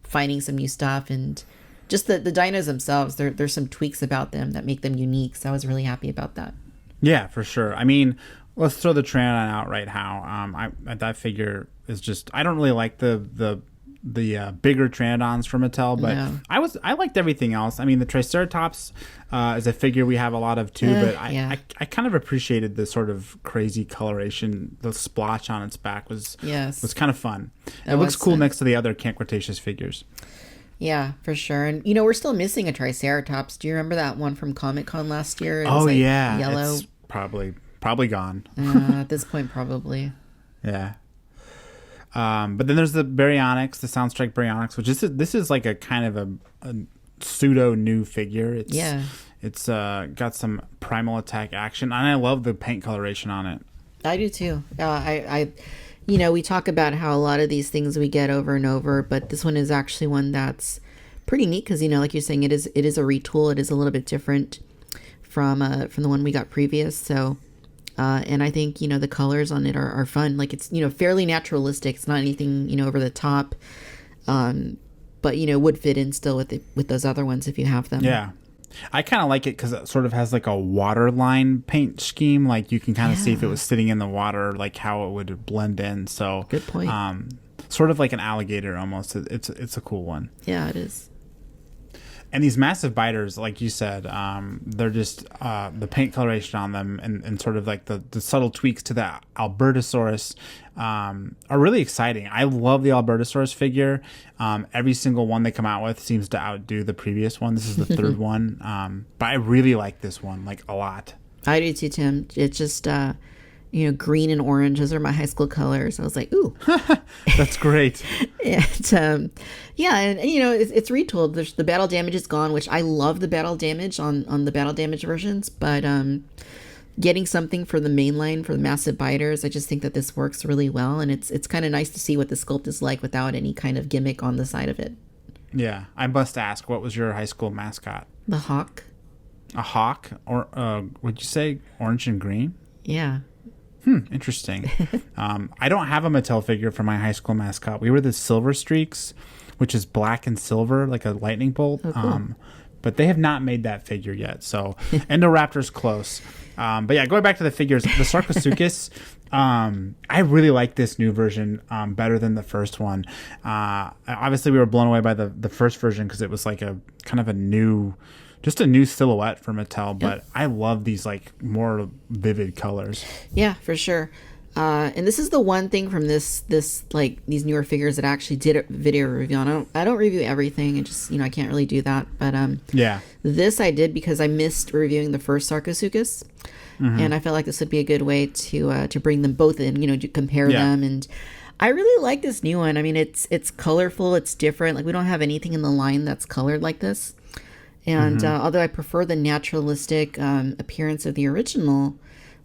finding some new stuff, and just the dinos themselves. There's some tweaks about them that make them unique. So I was really happy about that. Yeah, for sure. I mean, let's throw the Trainidon out right now. That figure is just, I don't really like the bigger Trainidons from Mattel, but No. I liked everything else. I mean, the Triceratops is a figure we have a lot of too, but yeah. I kind of appreciated the sort of crazy coloration. The splotch on its back was kind of fun. It looks cool fun. next to the other Camp Cretaceous figures. Yeah, for sure. And we're still missing a Triceratops. Do you remember that one from Comic-Con last year? It was, Yeah, yellow. it's probably gone. At this point, probably. Yeah. But then there's the Baryonyx, the Soundstrike Baryonyx, which this is like a kind of a pseudo new figure. It's got some primal attack action, and I love the paint coloration on it. I do too. We talk about how a lot of these things we get over and over, but this one is actually one that's pretty neat because like you're saying, it is a retool. It is a little bit different from the one we got previous. So. And I think, the colors on it are fun. Like it's, fairly naturalistic. It's not anything, over the top. But, would fit in still with those other ones if you have them. Yeah. I kind of like it because it sort of has like a waterline paint scheme. Like you can kind of see if it was sitting in the water, like how it would blend in. So good point. Sort of like an alligator almost. It's a cool one. Yeah, it is. And these massive biters, like you said, they're just the paint coloration on them and sort of like the subtle tweaks to the Albertosaurus are really exciting. I love the Albertosaurus figure. Every single one they come out with seems to outdo the previous one. This is the third one. But I really like this one, like a lot. I do too, Tim. It's just, green and orange. Those are my high school colors. I was like, ooh. That's great. And it's retooled. There's the battle damage is gone, which I love the battle damage on the battle damage versions, but getting something for the mainline for the massive biters, I just think that this works really well, and it's kind of nice to see what the sculpt is like without any kind of gimmick on the side of it. Yeah, I must ask, what was your high school mascot? The hawk. A hawk, or would you say orange and green? Yeah. Interesting. I don't have a Mattel figure for my high school mascot. We were the Silver Streaks, which is black and silver, like a lightning bolt. Oh, cool. But they have not made that figure yet. So Endoraptor's close. But yeah, going back to the figures, the Sarcosuchus, I really like this new version better than the first one. Obviously, we were blown away by the first version because it was like a kind of a new silhouette for Mattel, but I love these like more vivid colors. Yeah, for sure. And this is the one thing from this like these newer figures that I actually did a video review on. I don't review everything, and just I can't really do that. But this I did because I missed reviewing the first Sarcosuchus, and I felt like this would be a good way to bring them both in, to compare them. And I really like this new one. I mean, it's colorful, it's different. Like we don't have anything in the line that's colored like this. And although I prefer the naturalistic appearance of the original,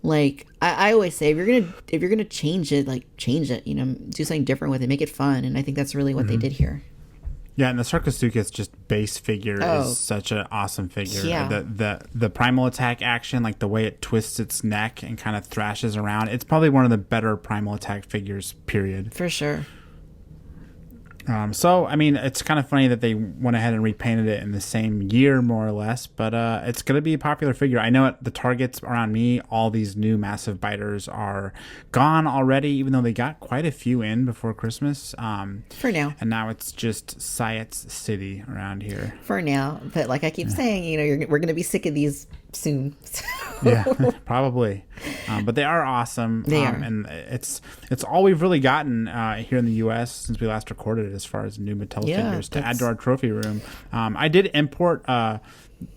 like I always say, if you're gonna change it, like change it, do something different with it, make it fun. And I think that's really what they did here. Yeah, and the Sarcosuchus just base figure is such an awesome figure. Yeah. The primal attack action, like the way it twists its neck and kind of thrashes around, it's probably one of the better primal attack figures, period. For sure. So, I mean, it's kind of funny that they went ahead and repainted it in the same year, more or less, but it's going to be a popular figure. I know at the Targets around me, all these new massive biters are gone already, even though they got quite a few in before Christmas. For now. And now it's just Science City around here. For now. But like I keep saying, we're going to be sick of these soon. Yeah, probably. But they are awesome. They are. And it's all we've really gotten here in the U.S. since we last recorded as far as new Mattel figures to add to our trophy room. I did import Troodon,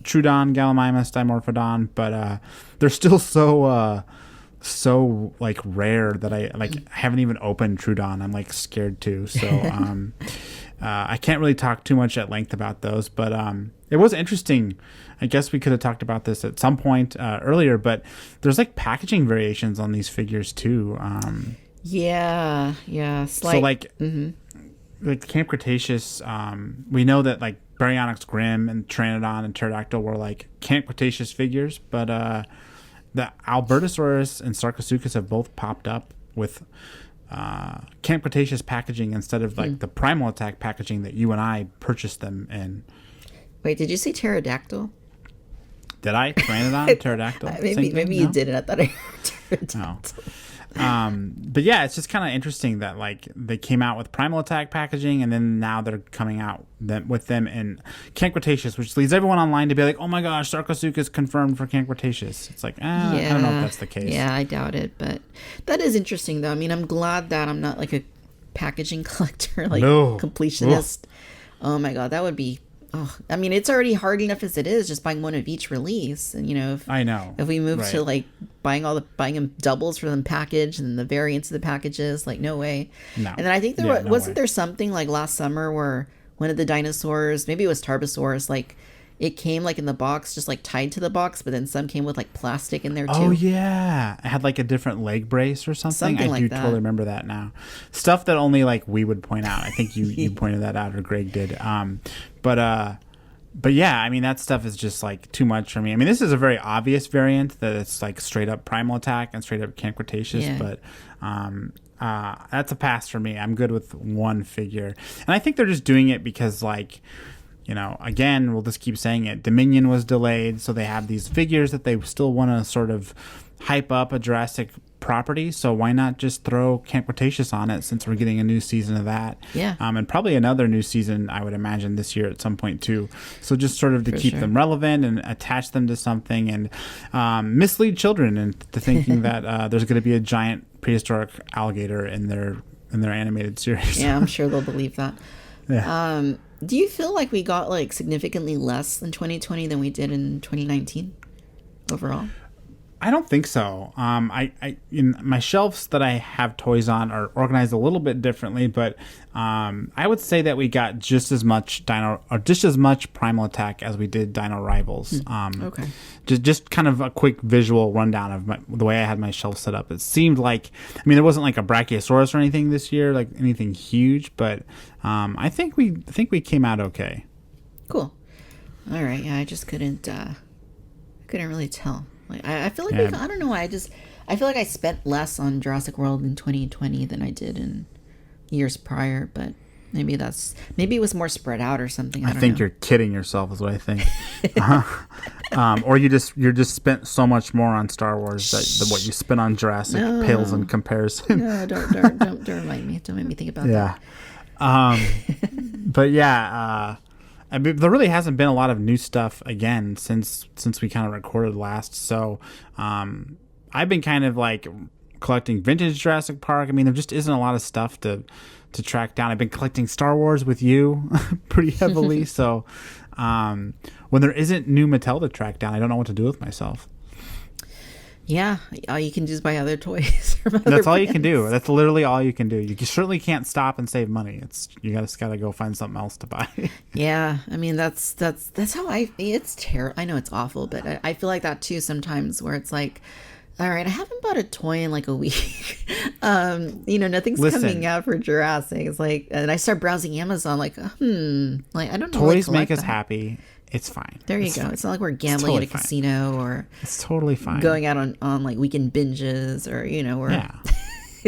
Gallimimus, Dimorphodon, but they're still so like rare that I haven't even opened Troodon. I'm like scared to. So I can't really talk too much at length about those, but it was interesting. I guess we could have talked about this at some point earlier, but there's like packaging variations on these figures too. Yeah. So like Camp Cretaceous, we know that like Baryonyx Grimm and Trainidon and Pterodactyl were like Camp Cretaceous figures, but the Albertosaurus and Sarcosuchus have both popped up with Camp Cretaceous packaging instead of like the Primal Attack packaging that you and I purchased them in. Wait, did you say pterodactyl? Did I? Trainidon? Pterodactyl? Maybe you didn't. I thought I heard pterodactyl. No. But yeah, it's just kind of interesting that like they came out with Primal Attack packaging, and then now they're coming out with them in Camp Cretaceous, which leads everyone online to be like, "Oh my gosh, Sarcosuchus confirmed for Camp Cretaceous." It's like, I don't know if that's the case. Yeah, I doubt it, but that is interesting though. I mean, I'm glad that I'm not like a packaging collector, like completionist. Oh my god, that would be. Oh, I mean, it's already hard enough as it is just buying one of each release, and if we move to like buying them doubles for them packaged and the variants of the packages, like no way. No. And then I think wasn't there something like last summer where one of the dinosaurs, maybe it was Tarbosaurus, like it came like in the box, just like tied to the box, but then some came with like plastic in there too. Oh yeah, it had like a different leg brace or something. I do totally remember that now. Stuff that only like we would point out. I think you pointed that out, or Greg did. But yeah, I mean that stuff is just like too much for me. I mean, this is a very obvious variant that it's like straight up Primal Attack and straight up Camp Cretaceous, but that's a pass for me. I'm good with one figure, and I think they're just doing it because like. Again, we'll just keep saying it. Dominion was delayed, so they have these figures that they still want to sort of hype up a Jurassic property. So why not just throw Camp Cretaceous on it since we're getting a new season of that? Yeah. And probably another new season, I would imagine, this year at some point too. So just sort of to keep them relevant and attach them to something and mislead children into thinking that there's going to be a giant prehistoric alligator in their animated series. Yeah, I'm sure they'll believe that. Yeah. Do you feel like we got like significantly less in 2020 than we did in 2019 overall? I don't think so. I in my shelves that I have toys on are organized a little bit differently, but I would say that we got just as much Primal Attack as we did Dino Rivals. Okay. Just kind of a quick visual rundown of the way I had my shelf set up. It seemed like, I mean, there wasn't like a Brachiosaurus or anything this year, like anything huge, but I think we came out okay. Cool. All right. Yeah, I just couldn't really tell. Like I feel like I don't know why. I feel like I spent less on Jurassic World in 2020 than I did in years prior, but maybe it was more spread out or something. I don't know. You're kidding yourself is what I think. Or you're just spent so much more on Star Wars that what you spent on Jurassic pales in comparison. No, don't remind me. Don't make me think about that. But yeah, I mean, there really hasn't been a lot of new stuff again since we kind of recorded last. So I've been kind of like collecting vintage Jurassic Park. I mean, there just isn't a lot of stuff to track down. I've been collecting Star Wars with you pretty heavily. So when there isn't new Mattel to track down, I don't know what to do with myself. Yeah, you can just buy other toys from other That's all brands. you can do. That's literally all you can do. You certainly can't stop and save money. You just got to go find something else to buy. Yeah, I mean that's how it's terrible. I know it's awful, but I feel like that too sometimes, where it's like, all right, I haven't bought a toy in like a week. Nothing's coming out for Jurassic. It's like, and I start browsing Amazon, like, like I don't know. Toys make us happy. It's fine. There you go. Fine. It's not like we're gambling at a casino or it's totally fine. Going out on like weekend binges or we're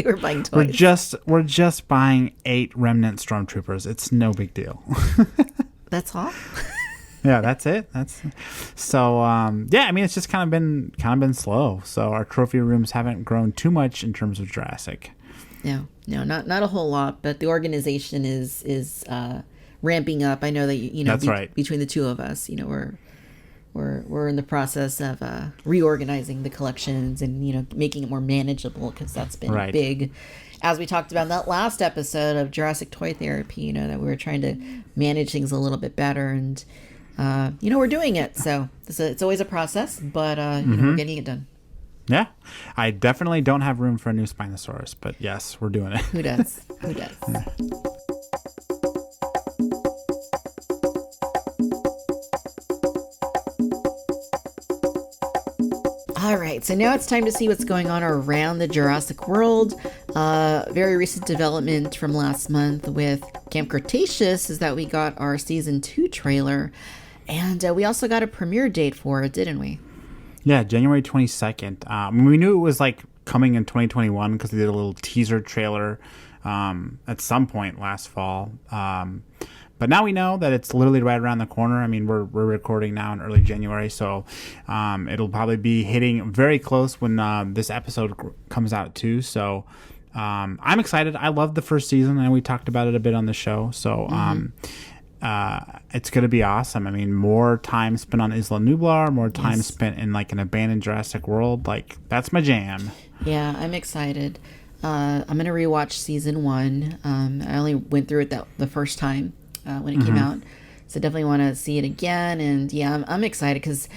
We're buying toys. We're just buying 8 remnant stormtroopers. It's no big deal. That's all. Yeah, that's it. That's so. Yeah, I mean, it's just kind of been slow. So our trophy rooms haven't grown too much in terms of Jurassic. No, not a whole lot. But the organization is ramping up. I know that That's right. Between the two of us, we're in the process of reorganizing the collections and making it more manageable, because that's been big. As we talked about in that last episode of Jurassic Toy Therapy, that we were trying to manage things a little bit better, and we're doing it. So it's always a process, but we're getting it done. Yeah, I definitely don't have room for a new Spinosaurus, but yes, we're doing it. Who does? Yeah. All right, so now it's time to see what's going on around the Jurassic World. Very recent development from last month with Camp Cretaceous is that we got our Season 2 trailer, and we also got a premiere date for it, didn't we? Yeah, January 22nd. We knew it was coming in 2021 because they did a little teaser trailer at some point last fall. But now we know that it's literally right around the corner. I mean, we're recording now in early January, so it'll probably be hitting very close when this episode comes out too. So I'm excited. I loved the first season, and we talked about it a bit on the show. So it's going to be awesome. I mean, more time spent on Isla Nublar, more time spent in an abandoned Jurassic World. That's my jam. Yeah, I'm excited. I'm going to rewatch Season 1. I only went through it the first time. When it came out, so definitely want to see it again. And yeah, I'm excited because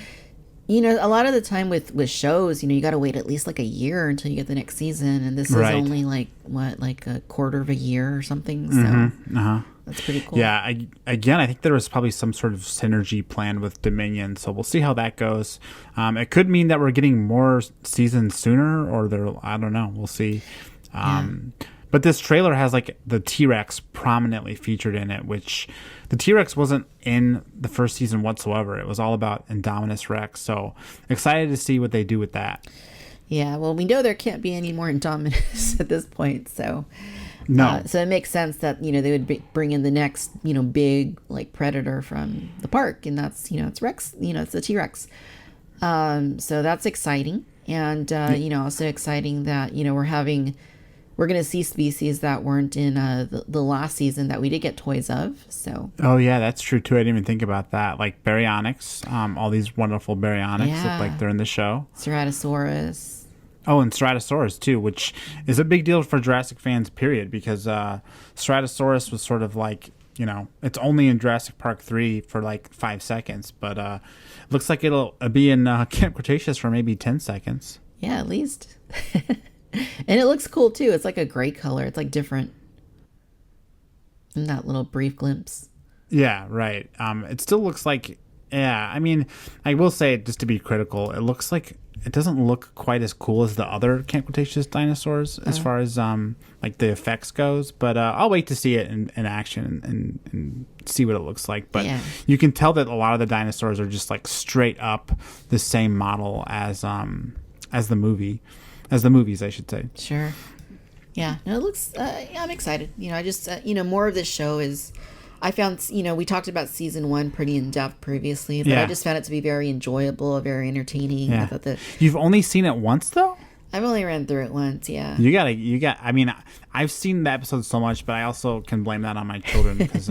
a lot of the time with shows, you got to wait at least a year until you get the next season, and this is only a quarter of a year or something. So that's pretty cool. Yeah, I think there was probably some sort of synergy planned with Dominion, so we'll see how that goes. It could mean that we're getting more seasons sooner, or I don't know. We'll see. But this trailer has the T-Rex prominently featured in it, which the T-Rex wasn't in the first season whatsoever. It was all about Indominus Rex. So excited to see what they do with that. Yeah, well, we know there can't be any more Indominus at this point. So no. So it makes sense that, they would bring in the next, big predator from the park. And that's, it's Rex, it's the T-Rex. So that's exciting. And, also exciting that, we're going to see species that weren't in the last season that we did get toys of. So. Oh, yeah, that's true, too. I didn't even think about that. Baryonyx, all these wonderful Baryonyx look like they're in the show. Ceratosaurus. Oh, and Ceratosaurus, too, which is a big deal for Jurassic fans, period, because Ceratosaurus was sort of it's only in Jurassic Park 3 for 5 seconds, but looks like it'll be in Camp Cretaceous for maybe 10 seconds. Yeah, at least. And it looks cool too. It's a gray color. It's different in that little brief glimpse. Yeah, right. It still looks I mean, I will say, just to be critical, it looks it doesn't look quite as cool as the other Camp Cretaceous dinosaurs as far as the effects goes. But I'll wait to see it in action and see what it looks like. But you can tell that a lot of the dinosaurs are just straight up the same model as the movie. As the movies, I should say. Sure. Yeah. No, it looks, I'm excited. I just, more of this show is, I found, we talked about Season 1 pretty in depth previously, but I just found it to be very enjoyable, very entertaining. Yeah. I thought that. You've only seen it once, though? I've only ran through it once, yeah. I mean, I've seen the episodes so much, but I also can blame that on my children because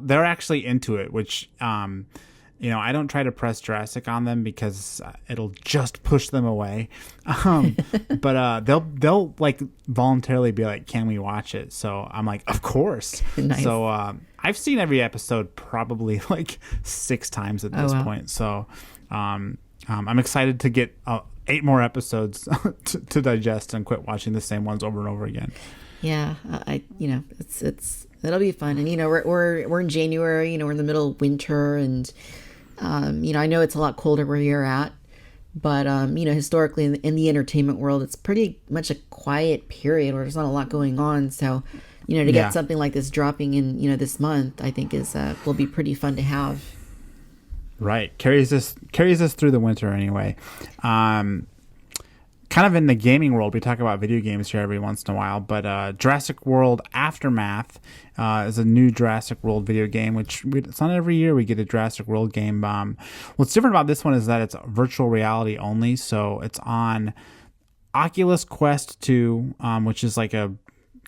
they're actually into it, which, I don't try to press Jurassic on them because it'll just push them away. But they'll voluntarily be like, "Can we watch it?" So I'm like, "Of course." Nice. So I've seen every episode probably 6 times at this point. So I'm excited to get 8 more episodes to digest and quit watching the same ones over and over again. Yeah, it's it'll be fun, and we're in January. We're in the middle of winter, and I know it's a lot colder where you're at, but historically in the entertainment world, it's pretty much a quiet period where there's not a lot going on. So, to get something like this dropping in this month, I think will be pretty fun to have. Right, carries us through the winter anyway. kind of in the gaming world, we talk about video games here every once in a while, but Jurassic World Aftermath is a new Jurassic World video game, it's not every year we get a Jurassic World game. What's different about this one is that it's virtual reality only, so it's on Oculus Quest 2, which is like a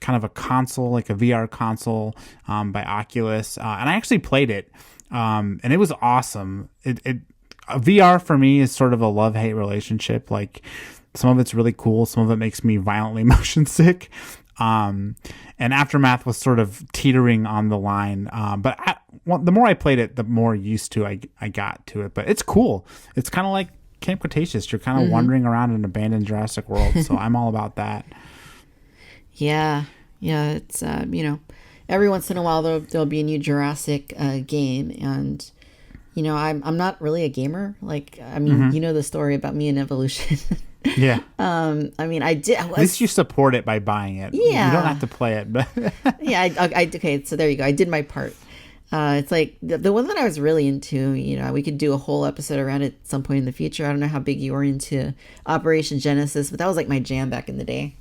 kind of a console, like a VR console by Oculus, and I actually played it, and it was awesome. VR for me is sort of a love-hate relationship. Like, some of it's really cool, some of it makes me violently motion sick, and Aftermath was sort of teetering on the line, but the more I played it, the more used to I got to it. But it's cool. It's kind of like Camp Cretaceous. You're kind of wandering around an abandoned Jurassic World, so I'm all about that. Yeah, it's every once in a while there'll be a new Jurassic game, and I'm not really a gamer. Like, I mean, the story about me and Evolution. Yeah. I did. At least you support it by buying it. Yeah. You don't have to play it, but yeah. Okay. So there you go. I did my part. It's like the one that I was really into. We could do a whole episode around it at some point in the future. I don't know how big you are into Operation Genesis, but that was like my jam back in the day.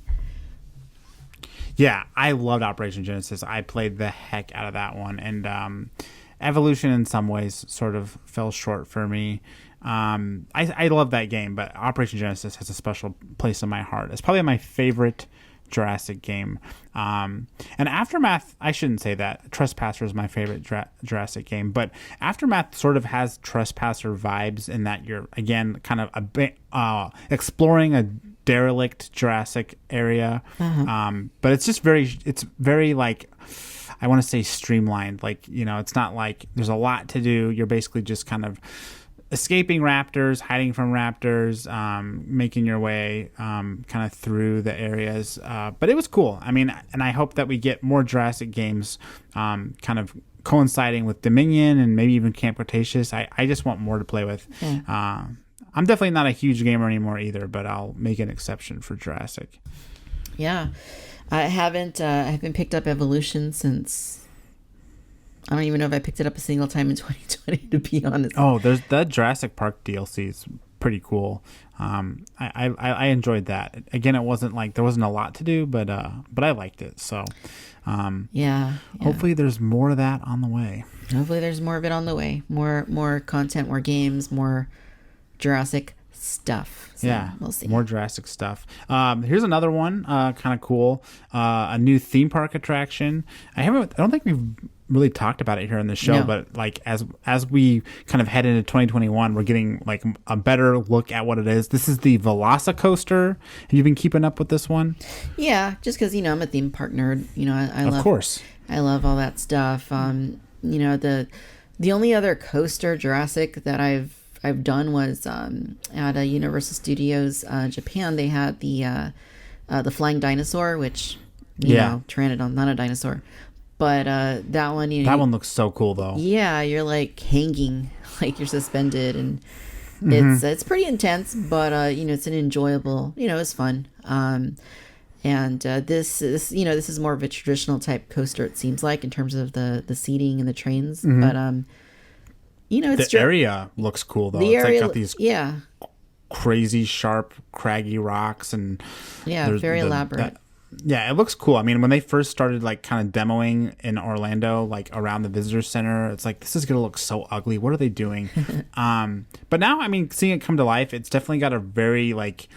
Yeah, I loved Operation Genesis. I played the heck out of that one, and Evolution in some ways sort of fell short for me. I love that game, but Operation Genesis has a special place in my heart. It's probably my favorite Jurassic game. And Aftermath, I shouldn't say that. Trespasser is my favorite Jurassic game, but Aftermath sort of has Trespasser vibes in that you're, again, kind of exploring a derelict Jurassic area. But it's just very like, I want to say streamlined. Like, it's not like there's a lot to do. You're basically just kind of escaping raptors, hiding from raptors, making your way kind of through the areas. But it was cool. I mean, and I hope that we get more Jurassic games kind of coinciding with Dominion and maybe even Camp Cretaceous. I just want more to play with. Yeah. I'm definitely not a huge gamer anymore either, but I'll make an exception for Jurassic. Yeah. I haven't picked up Evolution since, I don't even know if I picked it up a single time in 2020, to be honest. Oh, there's that Jurassic Park DLC is pretty cool. I enjoyed that. Again, it wasn't like there wasn't a lot to do, but I liked it. So yeah. Hopefully there's more of that on the way. Hopefully there's more of it on the way. More content, more games, more Jurassic stuff. So yeah, we'll see. More Jurassic stuff. Here's another one, kind of cool. A new theme park attraction. I don't think we've really talked about it here on the show, no. But like as we kind of head into 2021, we're getting like a better look at what it is. This is the Velocicoaster. Have you been keeping up with this one? Yeah, just because I'm a theme park nerd. I love. Of course. I love all that stuff. The only other coaster Jurassic that I've done was at Universal Studios Japan. They had the flying dinosaur, which Trainidon, not a dinosaur, but that one that one looks so cool though. Yeah, you're like hanging, like you're suspended, and it's pretty intense, but it's an enjoyable. It's fun. And this is more of a traditional type coaster, it seems like, in terms of the seating and the trains, but it's the area looks cool though. The area, got these crazy sharp, craggy rocks, and very elaborate. It looks cool. I mean, when they first started like kind of demoing in Orlando, like around the visitor center, it's like, this is gonna look so ugly. What are they doing? But now, I mean, seeing it come to life, it's definitely got a very like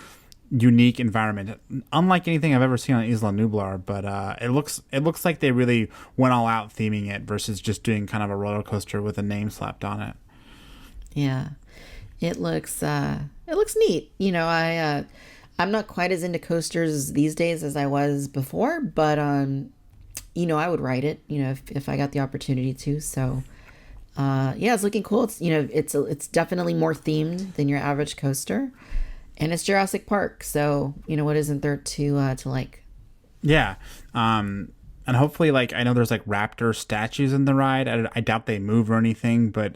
unique environment, unlike anything I've ever seen on Isla Nublar. But it looks like they really went all out theming it versus just doing kind of a roller coaster with a name slapped on it. Yeah, it looks neat. I'm not quite as into coasters these days as I was before, but I would ride it, if I got the opportunity to. So it's looking cool. It's it's definitely more themed than your average coaster. And it's Jurassic Park, so what isn't there to like? Yeah, and hopefully, like, I know there's like raptor statues in the ride. I doubt they move or anything, but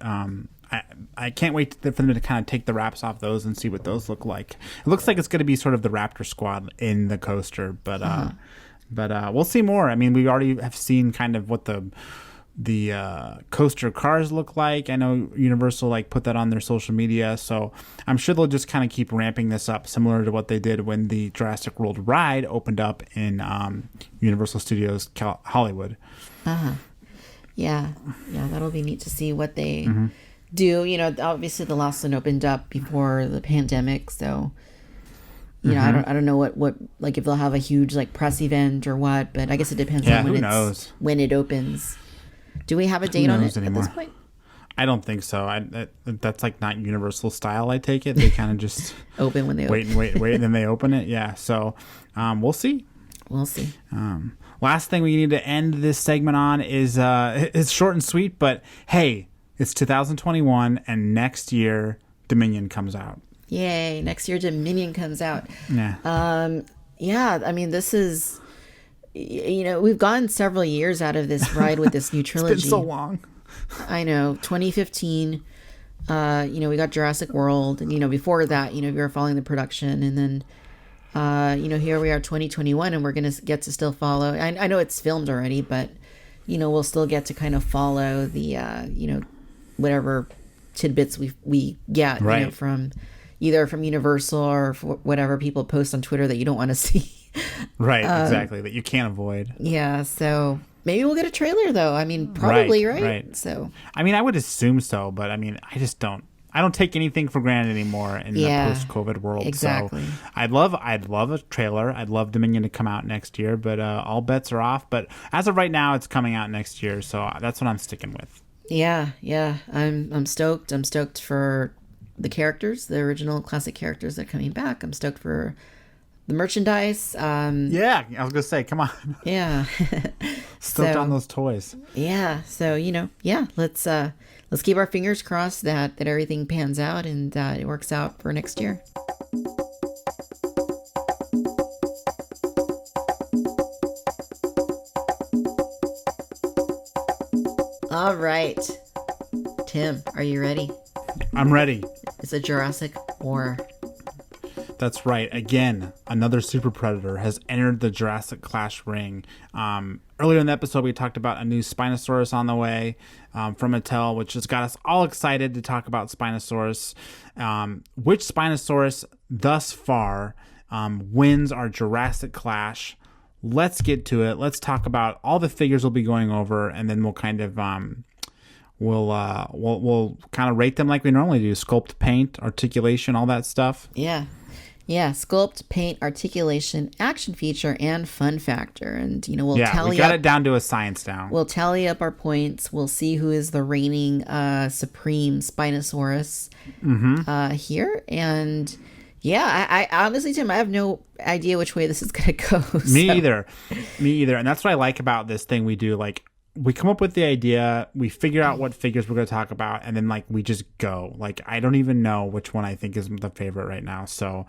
I can't wait for them to kind of take the wraps off those and see what those look like. It looks like it's going to be sort of the Raptor squad in the coaster, but we'll see more. I mean, we already have seen kind of what the coaster cars look like. I know Universal put that on their social media, so I'm sure they'll just kind of keep ramping this up, similar to what they did when the Jurassic World ride opened up in Universal Studios Hollywood. Yeah, that'll be neat to see what they do. Obviously the last one opened up before the pandemic, so I don't know what if they'll have a huge press event or what, but I guess it depends on when it opens. Do we have a date on it anymore? At this point? I don't think so. That's not Universal style. I take it they kind of just open when they wait, and then they open it. Yeah, so we'll see. Last thing we need to end this segment on is it's short and sweet, but hey, it's 2021 and next year Dominion comes out. Yay, next year Dominion comes out. Yeah. I mean, this is, we've gone several years out of this ride with this new trilogy. It's been so long. I know. 2015, we got Jurassic World, and, before that, we were following the production, and then, here we are 2021, and we're going to get to still follow. I know it's filmed already, but, we'll still get to kind of follow the, whatever tidbits we get, right. From either from Universal or whatever people post on Twitter that you don't want to see. Right, exactly, that you can't avoid. Yeah, so maybe we'll get a trailer, though. I mean, probably, right? So, I mean, I would assume so, but I mean, I don't take anything for granted anymore in the post-COVID world. Exactly. So I'd love a trailer. I'd love Dominion to come out next year, but all bets are off. But as of right now, it's coming out next year, so that's what I'm sticking with. Yeah. I'm stoked. I'm stoked for the characters, the original classic characters that are coming back. I'm stoked for the merchandise. Yeah, I was gonna say, come on. Yeah. Stoked on those toys. Yeah. So let's keep our fingers crossed that everything pans out and it works out for next year. All right. Tim, are you ready? I'm ready. It's a Jurassic War. That's right. Again, another super predator has entered the Jurassic Clash ring. Earlier in the episode, we talked about a new Spinosaurus on the way from Mattel, which has got us all excited to talk about Spinosaurus. Which Spinosaurus thus far wins our Jurassic Clash? Let's get to it. Let's talk about all the figures we'll be going over, and then we'll kind of we'll kind of rate them like we normally do: sculpt, paint, articulation, all that stuff. Yeah, sculpt, paint, articulation, action feature, and fun factor. And we'll tally we got it down to a science now. We'll tally up our points. We'll see who is the reigning supreme Spinosaurus here. And I honestly, Tim, I have no idea which way this is going to go. Me either. And that's what I like about this thing we do. We come up with the idea, we figure out what figures we're going to talk about, and then we just go. I don't even know which one I think is the favorite right now. So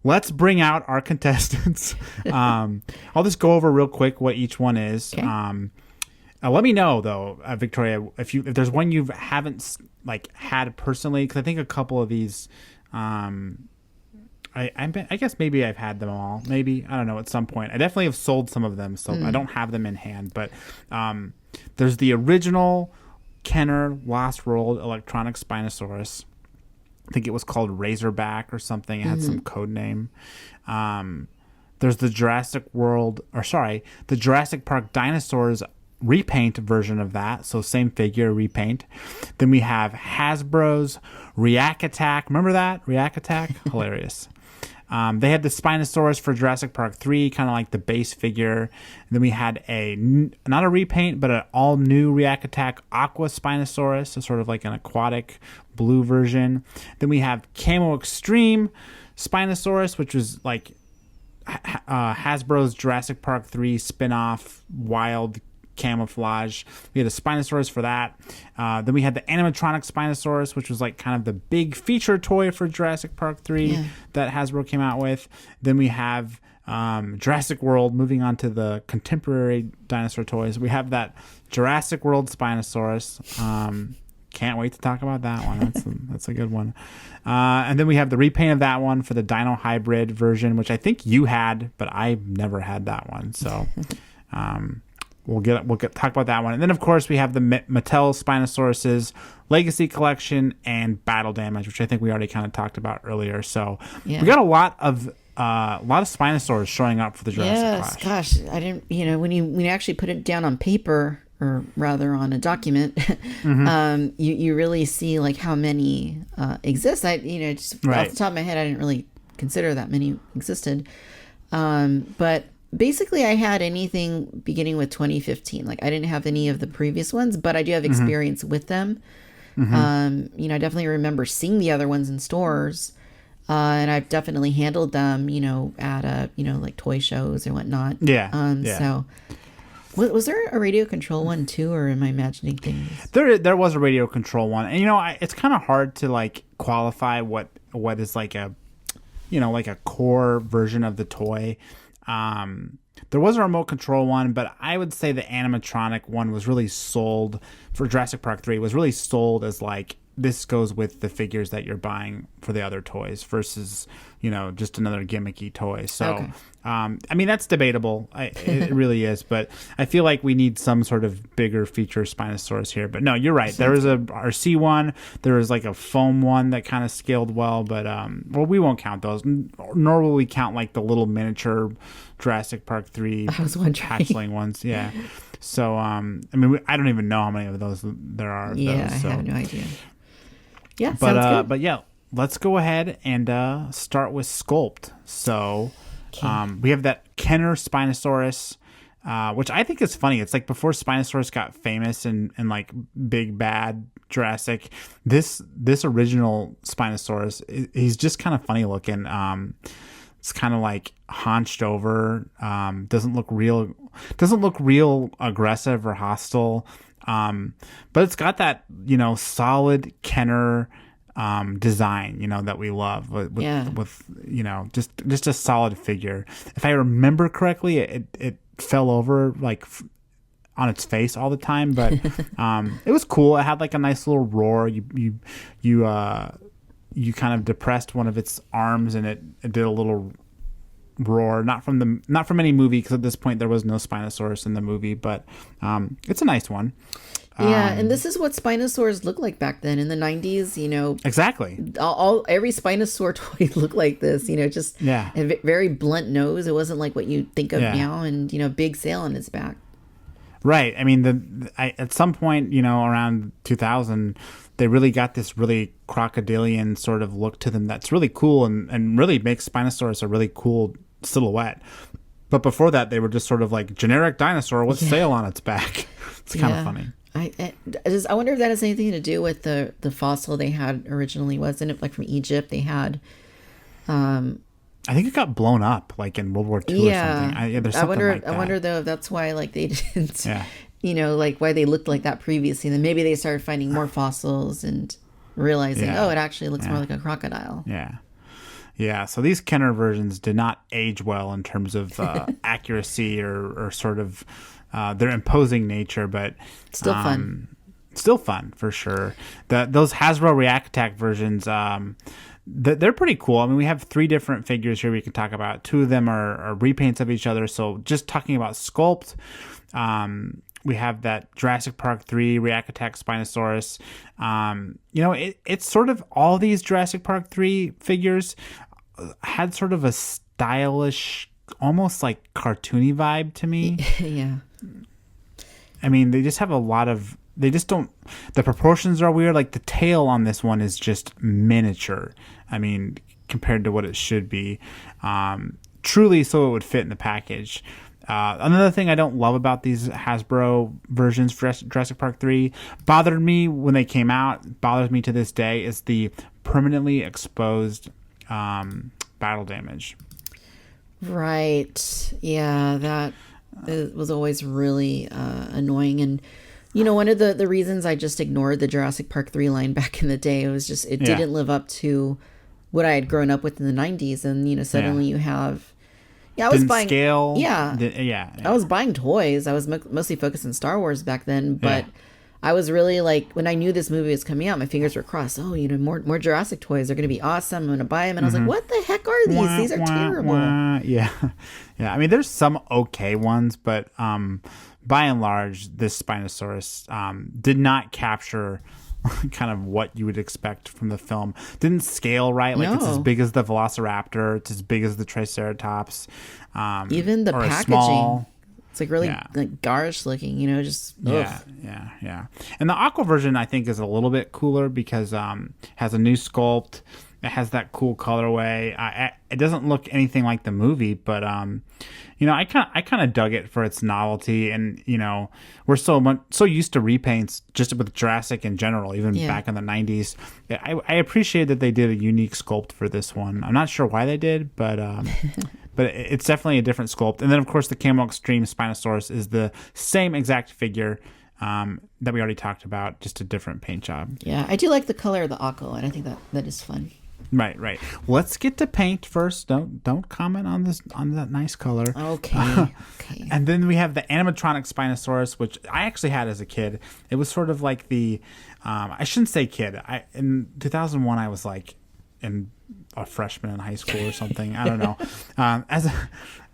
let's bring out our contestants. I'll just go over real quick what each one is. Okay. Let me know though, Victoria, if there's one you haven't had personally, because I think a couple of these I guess maybe I've had them all. Maybe, I don't know, at some point. I definitely have sold some of them, so I don't have them in hand. But there's the original Kenner Lost World Electronic Spinosaurus. I think it was called Razorback or something. It had some code name. There's the Jurassic Park Dinosaurs repaint version of that. So same figure, repaint. Then we have Hasbro's React Attack. Remember that? React Attack? Hilarious. They had the Spinosaurus for Jurassic Park 3, kind of like the base figure. And then we had not a repaint, but an all-new React Attack Aqua Spinosaurus, so sort of like an aquatic blue version. Then we have Camo Extreme Spinosaurus, which was Hasbro's Jurassic Park 3 spin-off wild camouflage. We had a Spinosaurus for that. Then we had the animatronic Spinosaurus, which was kind of the big feature toy for Jurassic Park 3 that Hasbro came out with. Then we have Jurassic World. Moving on to the contemporary dinosaur toys, we have that Jurassic World Spinosaurus. Can't wait to talk about that one. That's a good one. And then we have the repaint of that one for the Dino Hybrid version, which I think you had, but I've never had that one. So we'll talk about that one. And then, of course, we have the Mattel Spinosauruses Legacy Collection and Battle Damage, which I think we already kind of talked about earlier. So we got a lot of Spinosaurs showing up for the Jurassic Clash. Gosh, I didn't. When you actually put it down on paper, or rather on a document, you really see like how many exist. Just off the top of my head, I didn't really consider that many existed. But basically, I had anything beginning with 2015. Like I didn't have any of the previous ones, but I do have experience with them. I definitely remember seeing the other ones in stores. And I've definitely handled them, at like toy shows or whatnot. So was there a radio control one too, or am I imagining things? There was a radio control one, and it's kind of hard to like qualify what is like a like a core version of the toy. There was a remote control one, but I would say the animatronic one was really sold for Jurassic Park 3. Was really sold as like, this goes with the figures that you're buying for the other toys versus, just another gimmicky toy. So, that's debatable. It really is. But I feel like we need some sort of bigger feature Spinosaurus here. But no, you're right. There was a RC one. There was like a foam one that kind of scaled well. But, we won't count those. Nor will we count like the little miniature Jurassic Park 3 hatchling ones. Yeah. So, I don't even know how many of those there are. Yeah, I have no idea. Yeah, sounds good. But yeah, let's go ahead and start with Sculpt. So we have that Kenner Spinosaurus, which I think is funny. It's like before Spinosaurus got famous and like Big Bad Jurassic, this original Spinosaurus, he's just kind of funny looking. It's kind of like hunched over, doesn't look real aggressive or hostile. But it's got that, solid Kenner design, that we love with just a solid figure. If I remember correctly, it fell over like on its face all the time, but it was cool. It had like a nice little roar. You kind of depressed one of its arms and it did a little roar, not from any movie, because at this point there was no Spinosaurus in the movie, but it's a nice one. And this is what Spinosaurs looked like back then in the 90s. Exactly. Every Spinosaur toy looked like this. Just a very blunt nose. It wasn't like what you think of now, and big sail on its back. Right. At some point, around 2000, they really got this really crocodilian sort of look to them that's really cool and really makes Spinosaurus a really cool silhouette. But before that, they were just sort of like generic dinosaur with sail on its back. It's kind of funny. I wonder if that has anything to do with the fossil they had originally. Wasn't it like from Egypt? They had... I think it got blown up like in World War II or something. There's something like that. I wonder though if that's why like they didn't... like why they looked like that previously. And then maybe they started finding more fossils and realizing, it actually looks more like a crocodile. Yeah, so these Kenner versions did not age well in terms of accuracy or sort of their imposing nature, but still fun. Still fun for sure. Those Hasbro React Attack versions, they're pretty cool. We have 3 different figures here we can talk about. 2 of them are repaints of each other. So just talking about Sculpt, we have that Jurassic Park 3 React Attack Spinosaurus. It's sort of all these Jurassic Park 3 figures had sort of a stylish, almost like cartoony vibe to me. Yeah. They just have a lot of... They just don't... The proportions are weird. Like the tail on this one is just miniature. Compared to what it should be. Truly so it would fit in the package. Another thing I don't love about these Hasbro versions for Jurassic Park 3, bothered me when they came out, bothers me to this day, is the permanently exposed battle damage. Right. Yeah, that was always really annoying. And, one of the reasons I just ignored the Jurassic Park 3 line back in the day, it was just, it didn't live up to what I had grown up with in the 90s. And, suddenly you have... Yeah, I was buying scale. I was buying toys. I was mostly focused on Star Wars back then, but I was really like, when I knew this movie was coming out, my fingers were crossed. Oh, more Jurassic toys are going to be awesome. I'm going to buy them. And I was like, what the heck are these? These are terrible. Yeah. Yeah. I mean, there's some okay ones, but by and large, this Spinosaurus did not capture kind of what you would expect from the film. Didn't scale right. Like, it's as big as the Velociraptor. It's as big as the Triceratops. Even the packaging. It's like really like garish looking, just yeah. And the aqua version, I think, is a little bit cooler because has a new sculpt. It has that cool colorway. It doesn't look anything like the movie, but I kind of dug it for its novelty, and we're so used to repaints just with Jurassic in general, even back in the 90s. I appreciate that they did a unique sculpt for this one. I'm not sure why they did, but but it's definitely a different sculpt. And then, of course, the Camo Extreme Spinosaurus is the same exact figure that we already talked about, just a different paint job. Yeah, I do like the color of the aqua, and I think that is fun. Right. Let's get to paint first. Don't comment on that nice color. Okay. And then we have the animatronic Spinosaurus, which I actually had as a kid. It was sort of like the I shouldn't say kid. In 2001 I was like a freshman in high school or something. I don't know.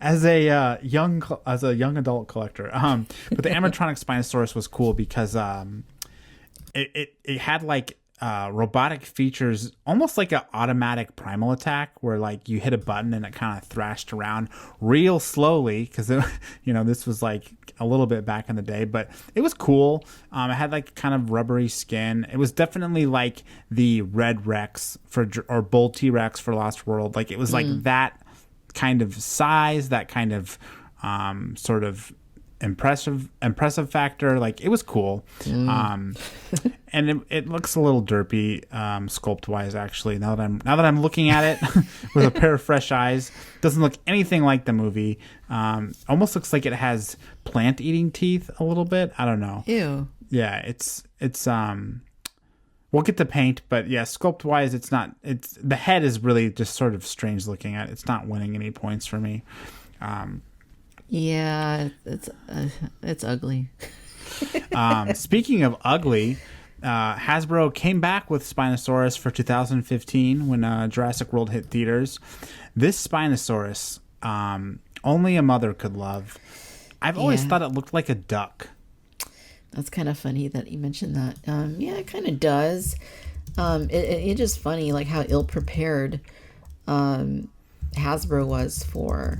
As a young adult collector. But the animatronic Spinosaurus was cool because it had like robotic features, almost like an automatic primal attack, where like you hit a button and it kind of thrashed around real slowly because this was like a little bit back in the day, but it was cool. It had like kind of rubbery skin. It was definitely like the Red Rex or Bull T-Rex for Lost World. Like it was like that kind of size, that kind of sort of impressive factor. Like it was cool. And it looks a little derpy sculpt wise, actually, now that I'm looking at it with a pair of fresh eyes. Doesn't look anything like the movie. Almost looks like it has plant eating teeth a little bit. I don't know. Ew. Yeah, it's we'll get to paint, but yeah, sculpt wise, it's the head is really just sort of strange looking at. It's not winning any points for me. Yeah, it's ugly. Speaking of ugly, Hasbro came back with Spinosaurus for 2015 when Jurassic World hit theaters. This Spinosaurus, only a mother could love. I've always thought it looked like a duck. That's kind of funny that you mentioned that. Yeah, it kind of does. It's just funny, like how ill-prepared Hasbro was for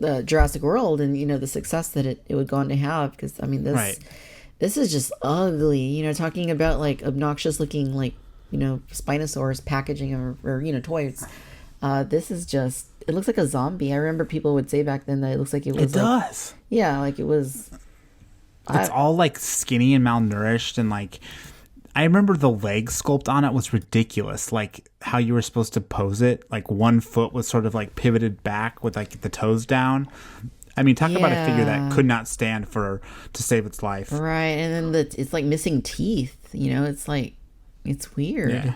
the Jurassic World and the success that it would go on to have, because I mean this is just ugly, talking about like obnoxious looking like Spinosaurus packaging or toys. This is just, it looks like a zombie. I remember people would say back then that it looks like it was does. Yeah, like it was, it's all like skinny and malnourished, and like I remember the leg sculpt on it was ridiculous. Like how you were supposed to pose it. Like one foot was sort of like pivoted back with like the toes down. I mean, talk about a figure that could not stand to save its life. Right. And then it's like missing teeth. It's like, it's weird. Yeah.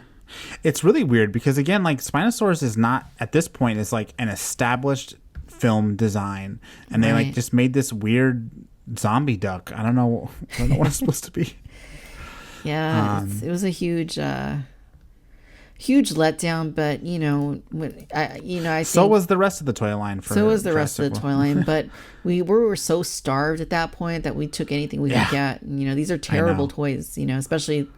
It's really weird because, again, like Spinosaurus is not, at this point, is like an established film design. And they like just made this weird zombie duck. I don't know what it's supposed to be. Yeah, it was a huge letdown, but I think so was the rest of the toy line. Rest of the toy line, but we were so starved at that point that we took anything we could get. These are terrible toys, especially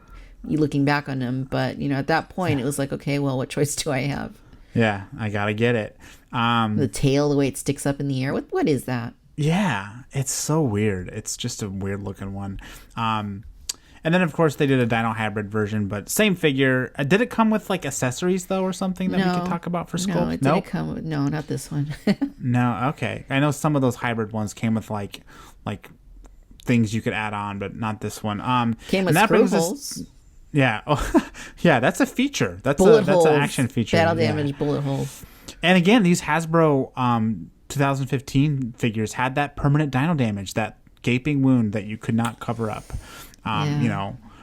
you looking back on them. But at that point, it was like, okay, well, what choice do I have? Yeah, I gotta get it. The tail, the way it sticks up in the air. What is that? Yeah, it's so weird. It's just a weird looking one. And then, of course, they did a Dino Hybrid version, but same figure. Did it come with, like, accessories, though, or something that we could talk about for sculpt? No, it didn't come with... No, not this one. No, okay. I know some of those hybrid ones came with, like things you could add on, but not this one. Came with screw holes. Yeah. Oh, yeah, that's a feature. That's bullet an holes. Action feature. Battle damage bullet holes. And, again, these Hasbro 2015 figures had that permanent dino damage, that gaping wound that you could not cover up.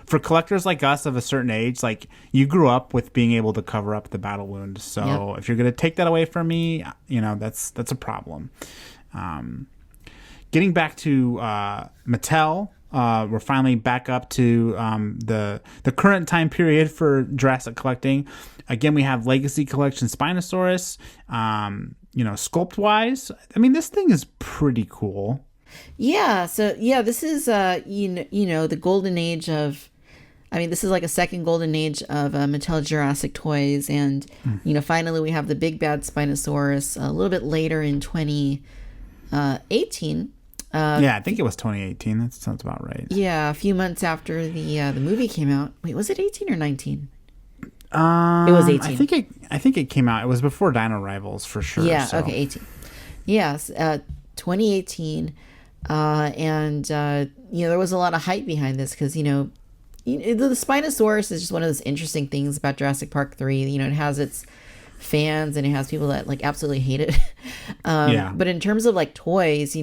For collectors like us of a certain age, like you grew up with being able to cover up the battle wound. So if you're going to take that away from me, that's a problem. Getting back to Mattel, We're finally back up to the current time period for Jurassic collecting. Again, we have Legacy Collection Spinosaurus. Sculpt wise, I mean, this thing is pretty cool. Yeah. So this is the golden age of. I mean, this is like a second golden age of Mattel Jurassic toys, and finally we have the Big Bad Spinosaurus a little bit later in 2018. I think it was 2018. That sounds about right. Yeah, a few months after the movie came out. Wait, was it 18 or 19? It was 18. I think it came out. It was before Dino Rivals for sure. Yeah. So. Okay, 18. Yes, 2018, and there was a lot of hype behind this because the Spinosaurus is just one of those interesting things about Jurassic Park 3. It has its fans and it has people that like absolutely hate it. But in terms of like toys,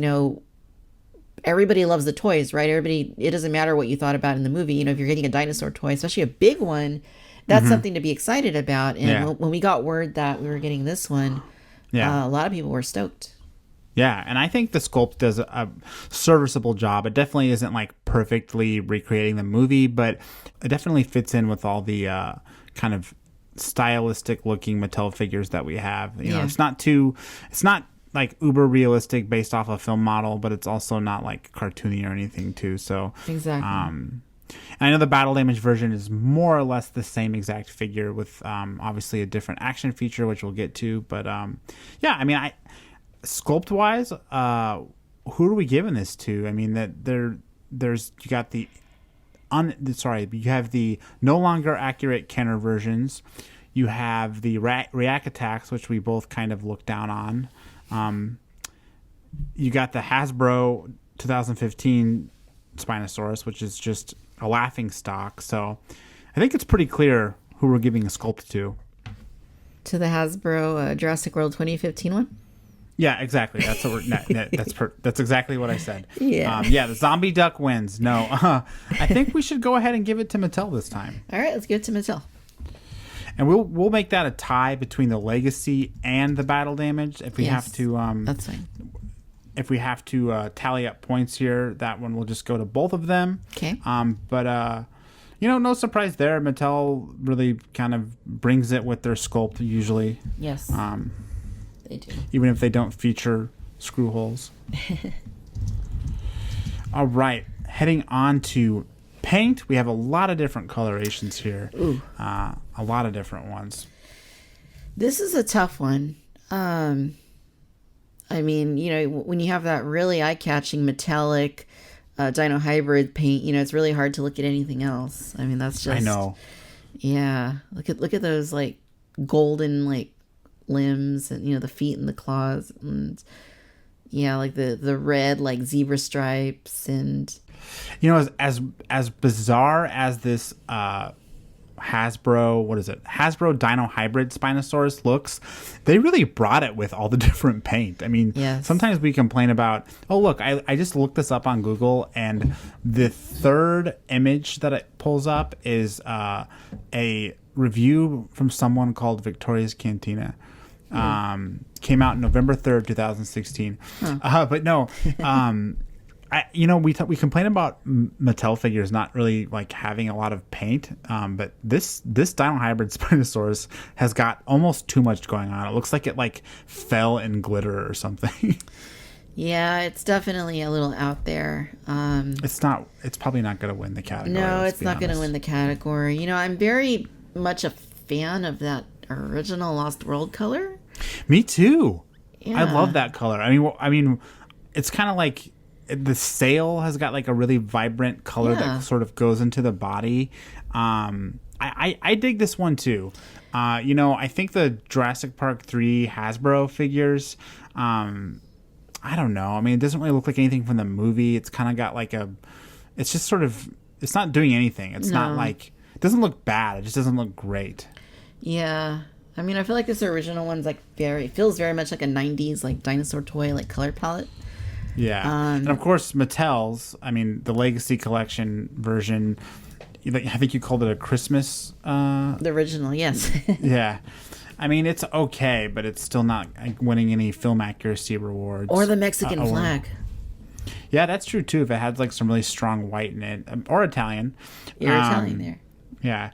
everybody loves the toys, right? It doesn't matter what you thought about in the movie. If you're getting a dinosaur toy, especially a big one, that's something to be excited about. And when we got word that we were getting this one, a lot of people were stoked. Yeah, and I think the sculpt does a serviceable job. It definitely isn't like perfectly recreating the movie, but it definitely fits in with all the kind of stylistic looking Mattel figures that we have. It's not like uber realistic based off a film model, but it's also not like cartoony or anything too. So exactly. And I know the battle damage version is more or less the same exact figure with obviously a different action feature, which we'll get to. But sculpt wise, who are we giving this to? I mean, you have the no longer accurate Kenner versions. You have the React Attacks, which we both kind of look down on. You got the Hasbro 2015 Spinosaurus, which is just a laughing stock. So I think it's pretty clear who we're giving a sculpt to. To the Hasbro Jurassic World 2015 one? Yeah, exactly. That's what that's exactly what I said. Yeah. The zombie duck wins. No, I think we should go ahead and give it to Mattel this time. All right, let's give it to Mattel. And we'll make that a tie between the legacy and the battle damage if we have to. That's fine. If we have to tally up points here, that one will just go to both of them. Okay. But no surprise there. Mattel really kind of brings it with their sculpt usually. Yes. They do. Even if they don't feature screw holes. All right. Heading on to paint. We have a lot of different colorations here. Ooh. A lot of different ones. This is a tough one. I mean, when you have that really eye-catching metallic dino hybrid paint, it's really hard to look at anything else. I mean, that's just... I know. Yeah. Look at those, like, golden, like, limbs and the feet and the claws and like the red like zebra stripes and as bizarre as this Hasbro Dino Hybrid Spinosaurus looks, they really brought it with all the different paint. I mean, sometimes we complain about, oh look, I just looked this up on Google and the third image that it pulls up is a review from someone called Victoria's Cantina. Came out November 3rd, 2016. But no, we complain about Mattel figures not really like having a lot of paint. But this Dino Hybrid Spinosaurus has got almost too much going on. It looks like it like fell in glitter or something. Yeah, it's definitely a little out there. It's probably not going to win the category. No, it's not going to win the category. I'm very much a fan of that original Lost World color. Me too. Yeah. I love that color. I mean, it's kind of like the sail has got like a really vibrant color that sort of goes into the body. I dig this one too. I think the Jurassic Park 3 Hasbro figures, I don't know. I mean, it doesn't really look like anything from the movie. It's kind of got like it's just sort of, it's not doing anything. It's not like, it doesn't look bad. It just doesn't look great. Yeah. I mean, I feel like this original one's like feels very much like a 90s like dinosaur toy like color palette. Yeah. And of course Mattel's, I mean, the Legacy Collection version, I think you called it a Christmas. The original, yes. Yeah. I mean, it's okay, but it's still not winning any film accuracy rewards. Or the Mexican flag. Yeah, that's true too. If it had like some really strong white in it, or Italian. You're Italian there. Yeah.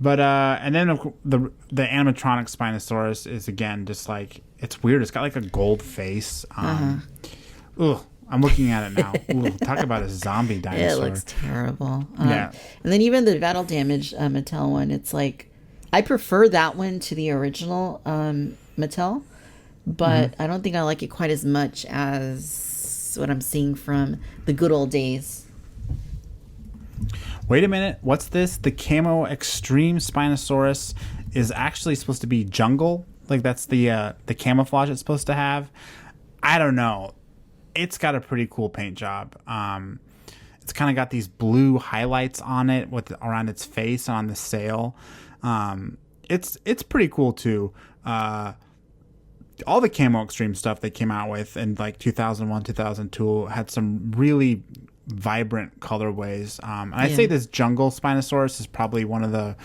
But and then the animatronic Spinosaurus is again just like, it's weird. It's got like a gold face. Ugh, I'm looking at it now. Ooh, talk about a zombie dinosaur. It looks terrible. Yeah. And then even the battle damage Mattel one, it's like, I prefer that one to the original Mattel, but I don't think I like it quite as much as what I'm seeing from the good old days. Wait a minute. What's this? The Camo Extreme Spinosaurus is actually supposed to be jungle. Like that's the camouflage it's supposed to have. I don't know. It's got a pretty cool paint job. It's kind of got these blue highlights on it around its face and on the sail. It's pretty cool too. All the Camo Extreme stuff they came out with in like 2001, 2002 had some really vibrant colorways. And I'd say this jungle Spinosaurus is probably one of the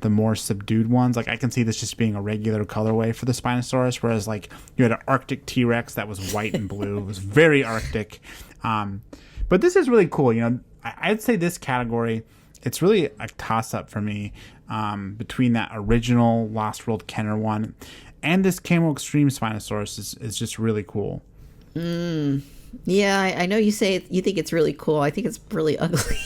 more subdued ones. Like I can see this just being a regular colorway for the Spinosaurus, whereas like you had an Arctic T-Rex that was white and blue. It was very Arctic. But this is really cool. You know, I'd say this category, it's really a toss-up for me between that original Lost World Kenner one and this Camo Extreme Spinosaurus is just really cool. Yeah, I know you say you think it's really cool. I think it's really ugly.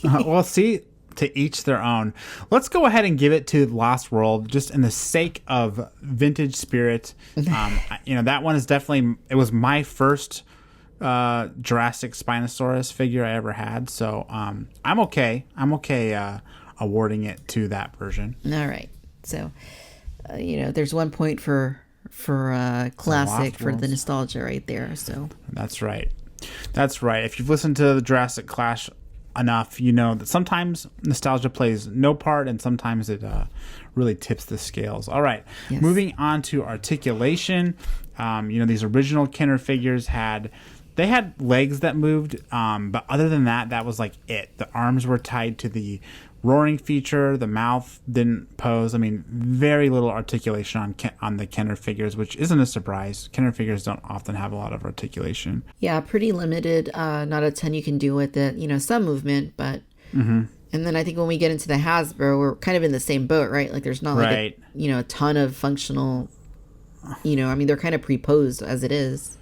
Well, see, to each their own. Let's go ahead and give it to Lost World, just in the sake of vintage spirit. You know, that one is definitely, it was my first Jurassic Spinosaurus figure I ever had. So I'm okay. Awarding it to that version. All right. So, you know, there's 1 point for classic for the nostalgia right there. So that's right. If you've listened to the Jurassic Clash enough, you know that sometimes nostalgia plays no part and sometimes it really tips the scales. All right. Yes. Moving on to articulation. You know, these original Kenner figures had legs that moved, but other than that was like it. The arms were tied to the roaring feature. The mouth didn't pose. I mean, very little articulation on the Kenner figures, which isn't a surprise. Kenner figures don't often have a lot of articulation. Yeah, pretty limited. Not a ton you can do with it. You know, some movement, but. And then I think when we get into the Hasbro, we're kind of in the same boat, right? Like there's not like a ton of functional. You know, I mean, they're kind of pre-posed as it is.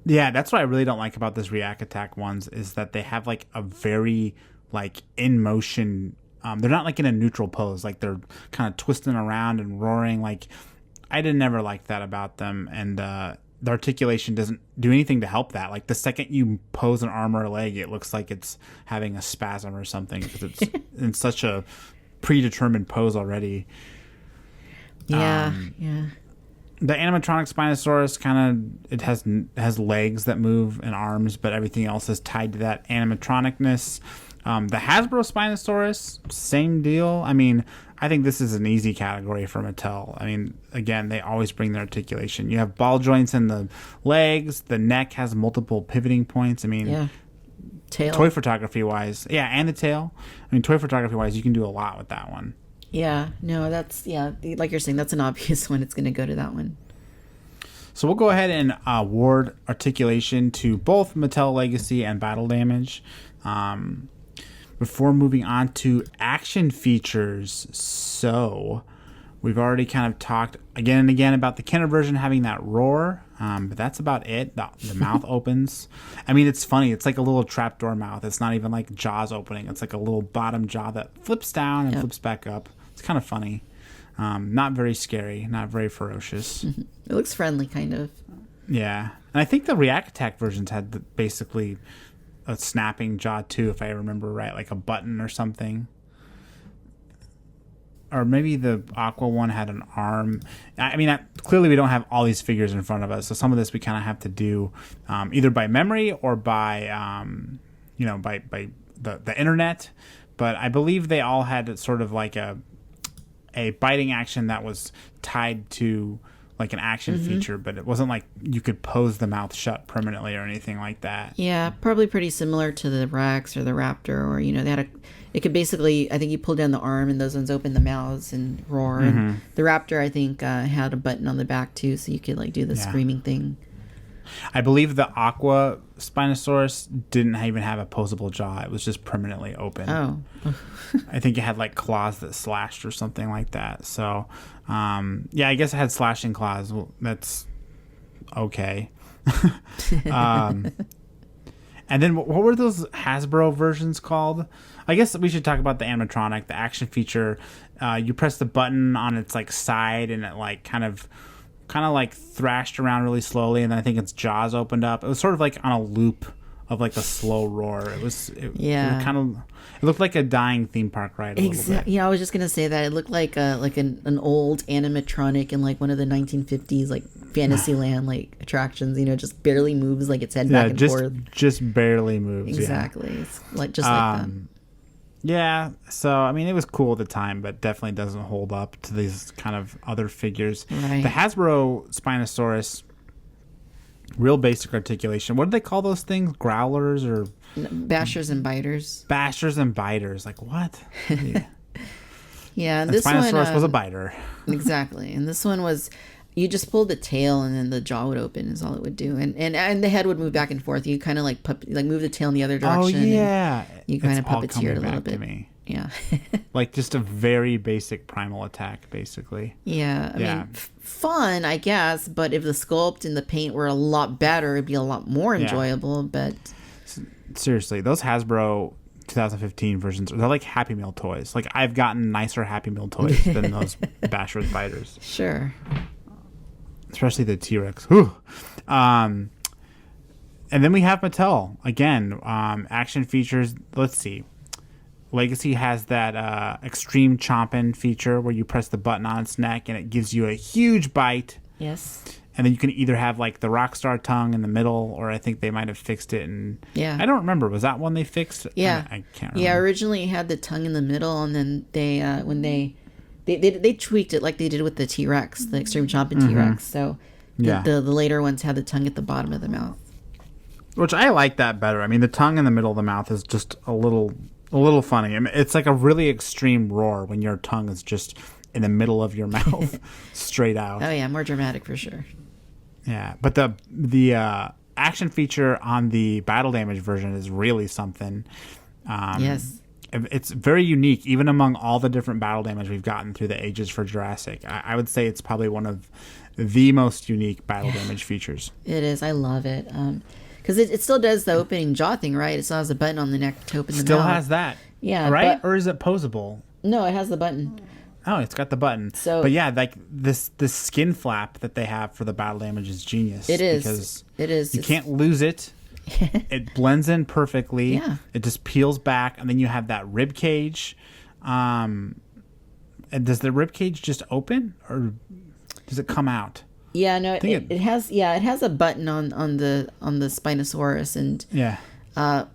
Yeah, that's what I really don't like about this React Attack ones is that they have like a very like in motion. They're not like in a neutral pose. Like they're kind of twisting around and roaring. Like I didn't ever like that about them. And the articulation doesn't do anything to help that. Like the second you pose an arm or a leg, it looks like it's having a spasm or something because it's in such a predetermined pose already. Yeah. The animatronic Spinosaurus it has legs that move and arms, but everything else is tied to that animatronicness. The Hasbro Spinosaurus, same deal. I mean, I think this is an easy category for Mattel. I mean, again, they always bring their articulation. You have ball joints in the legs. The neck has multiple pivoting points. I mean, tail. Toy photography wise, and the tail. I mean, toy photography wise, you can do a lot with that one. Yeah, no, that's, like you're saying, that's an obvious one. It's going to go to that one. So we'll go ahead and award articulation to both Mattel Legacy and Battle Damage. Before moving on to action features, so we've already kind of talked again and again about the Kenner version having that roar, but that's about it. The mouth opens. I mean, it's funny. It's like a little trapdoor mouth. It's not even like jaws opening. It's like a little bottom jaw that flips down and flips back up. It's kind of funny. Not very scary, not very ferocious. It looks friendly, kind of. Yeah. And I think the React Attack versions had basically a snapping jaw too, if I remember right, like a button or something. Or maybe the Aqua one had an arm. I mean, clearly we don't have all these figures in front of us, so some of this we kind of have to do either by memory or by, by the internet. But I believe they all had sort of like a biting action that was tied to like an action feature, but it wasn't like you could pose the mouth shut permanently or anything like that. Yeah, probably pretty similar to the Rex or the Raptor, or they had it could basically, I think you pull down the arm and those ones open the mouths and roar. And the Raptor, I think, had a button on the back too, so you could like do the screaming thing. I believe the Aqua Spinosaurus didn't even have a opposable jaw. It was just permanently open. Oh. I think it had like claws that slashed or something like that. So, yeah, I guess it had slashing claws. Well, that's okay. And then what were those Hasbro versions called? I guess we should talk about the animatronic, the action feature. You press the button on its like side, and it like kind of like thrashed around really slowly, and then I think its jaws opened up. It was sort of like on a loop of like a slow roar. It looked like a dying theme park ride. Exactly. Yeah, I was just gonna say that it looked like an old animatronic in like one of the 1950s like Fantasyland like attractions. Just barely moves, like its head back and forth. Just barely moves. Exactly. Yeah. It's like just like that. Yeah, so I mean, it was cool at the time, but definitely doesn't hold up to these kind of other figures. Right. The Hasbro Spinosaurus, real basic articulation. What do they call those things? Growlers or bashers and biters? Bashers and biters. Like what? Yeah. Yeah, and the this Spinosaurus one was a biter. Exactly, and this one was. You just pulled the tail, and then the jaw would open. Is all it would do, and the head would move back and forth. You kind of like move the tail in the other direction. Oh yeah, you kind of puppeteer it a little bit. Me. Yeah, like just a very basic primal attack, basically. Yeah, I mean, fun, I guess. But if the sculpt and the paint were a lot better, it'd be a lot more enjoyable. But seriously, those Hasbro 2015 versions, they're like Happy Meal toys. Like I've gotten nicer Happy Meal toys than those Bashers biters. Sure. Especially the T-Rex. And then we have Mattel. Again, action features. Let's see. Legacy has that extreme chomping feature where you press the button on its neck and it gives you a huge bite. Yes. And then you can either have like the Rockstar tongue in the middle, or I think they might have fixed it. And I don't remember. Was that one they fixed? Yeah. I can't remember. Yeah, originally it had the tongue in the middle, and then they when they tweaked it like they did with the T-Rex, the extreme chomping T-Rex. So the later ones had the tongue at the bottom of the mouth. Which I like that better. I mean, the tongue in the middle of the mouth is just a little funny. I mean, it's like a really extreme roar when your tongue is just in the middle of your mouth, straight out. Oh yeah, more dramatic for sure. Yeah, but the action feature on the battle damage version is really something. Yes. It's very unique, even among all the different battle damage we've gotten through the ages for Jurassic. I would say it's probably one of the most unique battle damage features. It is. I love it. Because it still does the opening jaw thing, right? It still has a button on the neck to open the mouth. Still has that. Yeah. Right? Or is it posable? No, it has the button. Oh, it's got the button. But yeah, like this skin flap that they have for the battle damage is genius. It is. Because you can't lose it. It blends in perfectly. Yeah. It just peels back, and then you have that rib cage. And does the rib cage just open, or does it come out? Yeah, no, it has. Yeah, it has a button on the Spinosaurus, and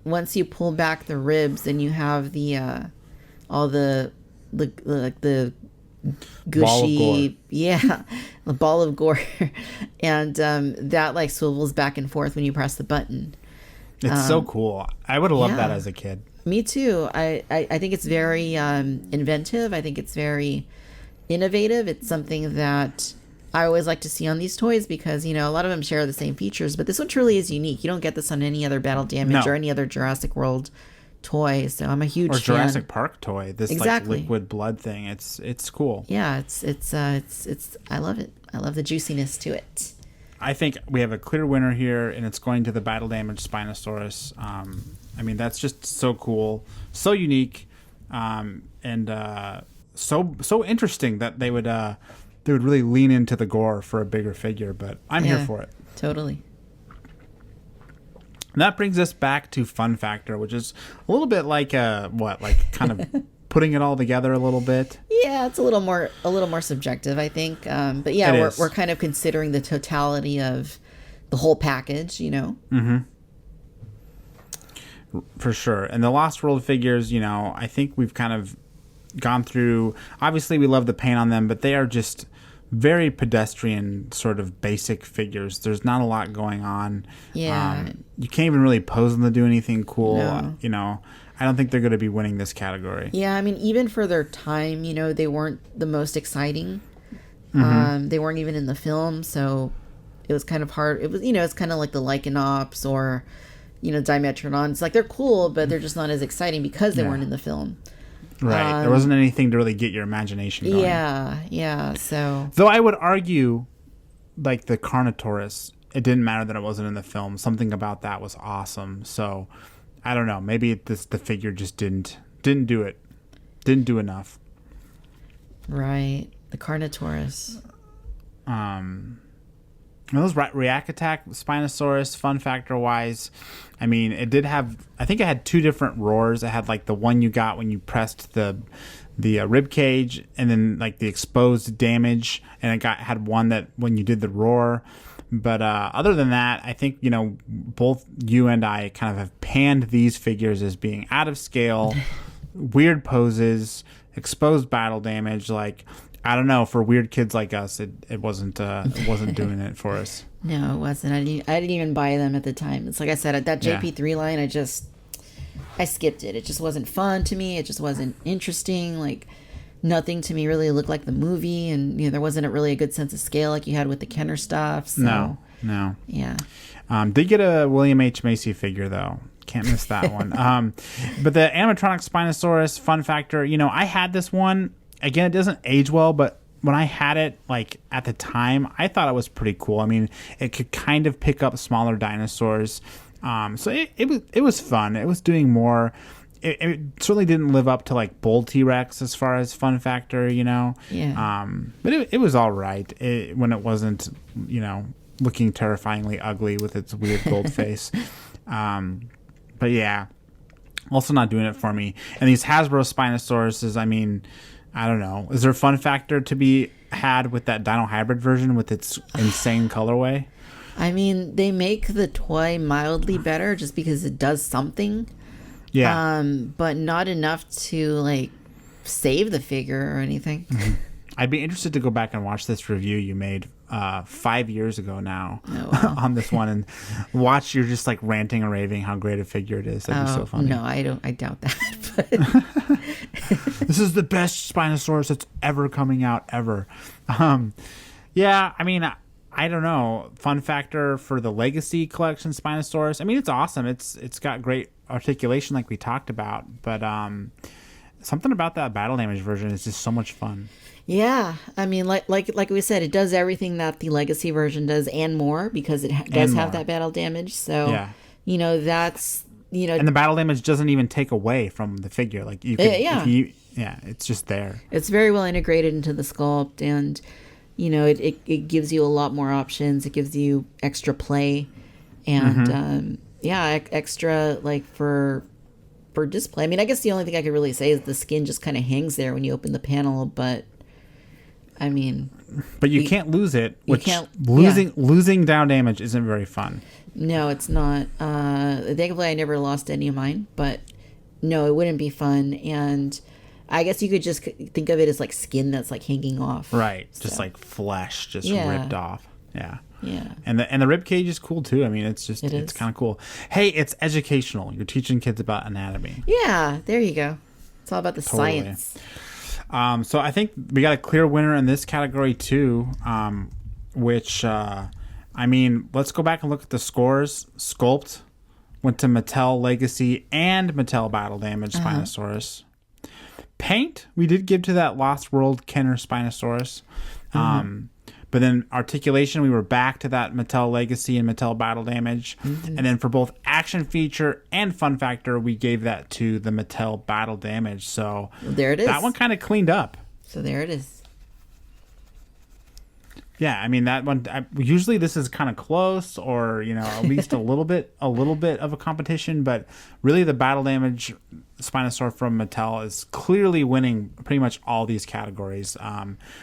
once you pull back the ribs, then you have the all the gushy, the ball of gore, and that like swivels back and forth when you press the button. It's so cool. I would have loved that as a kid. Me too. I think it's very inventive. I think it's very innovative. It's something that I always like to see on these toys because, a lot of them share the same features, but this one truly is unique. You don't get this on any other Battle Damage or any other Jurassic World toy. So I'm a huge fan. Jurassic Park toy. This like liquid blood thing. It's cool. Yeah, it's I love it. I love the juiciness to it. I think we have a clear winner here, and it's going to the Battle Damage Spinosaurus. I mean, that's just so cool, so unique, and so interesting that they would really lean into the gore for a bigger figure. But I'm here for it. Totally. And that brings us back to fun factor, which is a little bit like kind of putting it all together a little bit. Yeah, it's a little more subjective, I think. But yeah, we're kind of considering the totality of the whole package, Mm-hmm. For sure. And the Lost World figures, I think we've kind of gone through. Obviously, we love the paint on them, but they are just very pedestrian, sort of basic figures. There's not a lot going on. Yeah. You can't even really pose them to do anything cool. No. I don't think they're going to be winning this category. Yeah, I mean, even for their time, they weren't the most exciting. Mm-hmm. They weren't even in the film, so it was kind of hard. It was, it's kind of like the Lycanops or, Dimetrodons. Like they're cool, but they're just not as exciting because they weren't in the film. Right. There wasn't anything to really get your imagination going. Yeah. So, though I would argue, like the Carnotaurus, it didn't matter that it wasn't in the film. Something about that was awesome. So, I don't know. Maybe the figure just didn't do it. Didn't do enough. Right. The Carnotaurus. Those React Attack Spinosaurus, fun factor wise, I mean, it did have, I think it had two different roars. It had like the one you got when you pressed the rib cage, and then like the exposed damage, and it had one that when you did the roar. But other than that, I think, both you and I kind of have panned these figures as being out of scale, weird poses, exposed battle damage. Like, I don't know, for weird kids like us, it wasn't doing it for us. No, it wasn't. I didn't even buy them at the time. It's like I said, at that JP3 line, I skipped it. It just wasn't fun to me. It just wasn't interesting. Like, nothing to me really looked like the movie, and there wasn't really a good sense of scale like you had with the Kenner stuff. So, no. Yeah. Did get a William H. Macy figure though. Can't miss that one. But the animatronic Spinosaurus, fun factor, I had this one. Again, it doesn't age well, but when I had it, like at the time, I thought it was pretty cool. I mean, it could kind of pick up smaller dinosaurs. So it was fun. It was doing more. It certainly didn't live up to like Bull T-Rex as far as fun factor, Yeah. But it was all right when it wasn't, looking terrifyingly ugly with its weird gold face. But yeah, also not doing it for me. And these Hasbro Spinosauruses, I mean, I don't know. Is there a fun factor to be had with that Dino Hybrid version with its insane colorway? I mean, they make the toy mildly better just because it does something. Yeah. But not enough to like save the figure or anything. Mm-hmm. I'd be interested to go back and watch this review you made 5 years ago now on this one, and watch you're just like ranting and raving how great a figure it is. That'd be so funny. No, I doubt that. But this is the best Spinosaurus that's ever coming out ever. Yeah, I mean, I don't know. Fun factor for the Legacy Collection Spinosaurus. I mean, it's awesome. It's got great articulation like we talked about, but something about that battle damage version is just so much fun. Yeah, I mean, like we said, it does everything that the Legacy version does and more, because it does have that battle damage. So, yeah. That's, and the battle damage doesn't even take away from the figure. Like you could, it's just there. It's very well integrated into the sculpt, and it gives you a lot more options. It gives you extra play, and extra like for display. I mean, I guess the only thing I could really say is the skin just kind of hangs there when you open the panel, but I mean, but you can't lose it. Losing down damage isn't very fun. No, it's not. Thankfully, I never lost any of mine, but no, it wouldn't be fun. And I guess you could just think of it as like skin that's like hanging off. Right, just like flesh just ripped off. Yeah. Yeah. And the rib cage is cool too. I mean, it's kind of cool. Hey, it's educational. You're teaching kids about anatomy. Yeah, there you go. It's all about the science. So I think we got a clear winner in this category too, which, I mean, let's go back and look at the scores. Sculpt went to Mattel Legacy and Mattel Battle Damage Spinosaurus. Paint, we did give to that Lost World Kenner Spinosaurus. But then articulation, we were back to that Mattel Legacy and Mattel Battle Damage. And then for both action feature and fun factor, we gave that to the Mattel Battle Damage. So there it is. That one kind of cleaned up. So there it is. Yeah, I mean, that one, usually this is kind of close, or, at least a little bit of a competition, but really the Battle Damage Spinosaur from Mattel is clearly winning pretty much all these categories,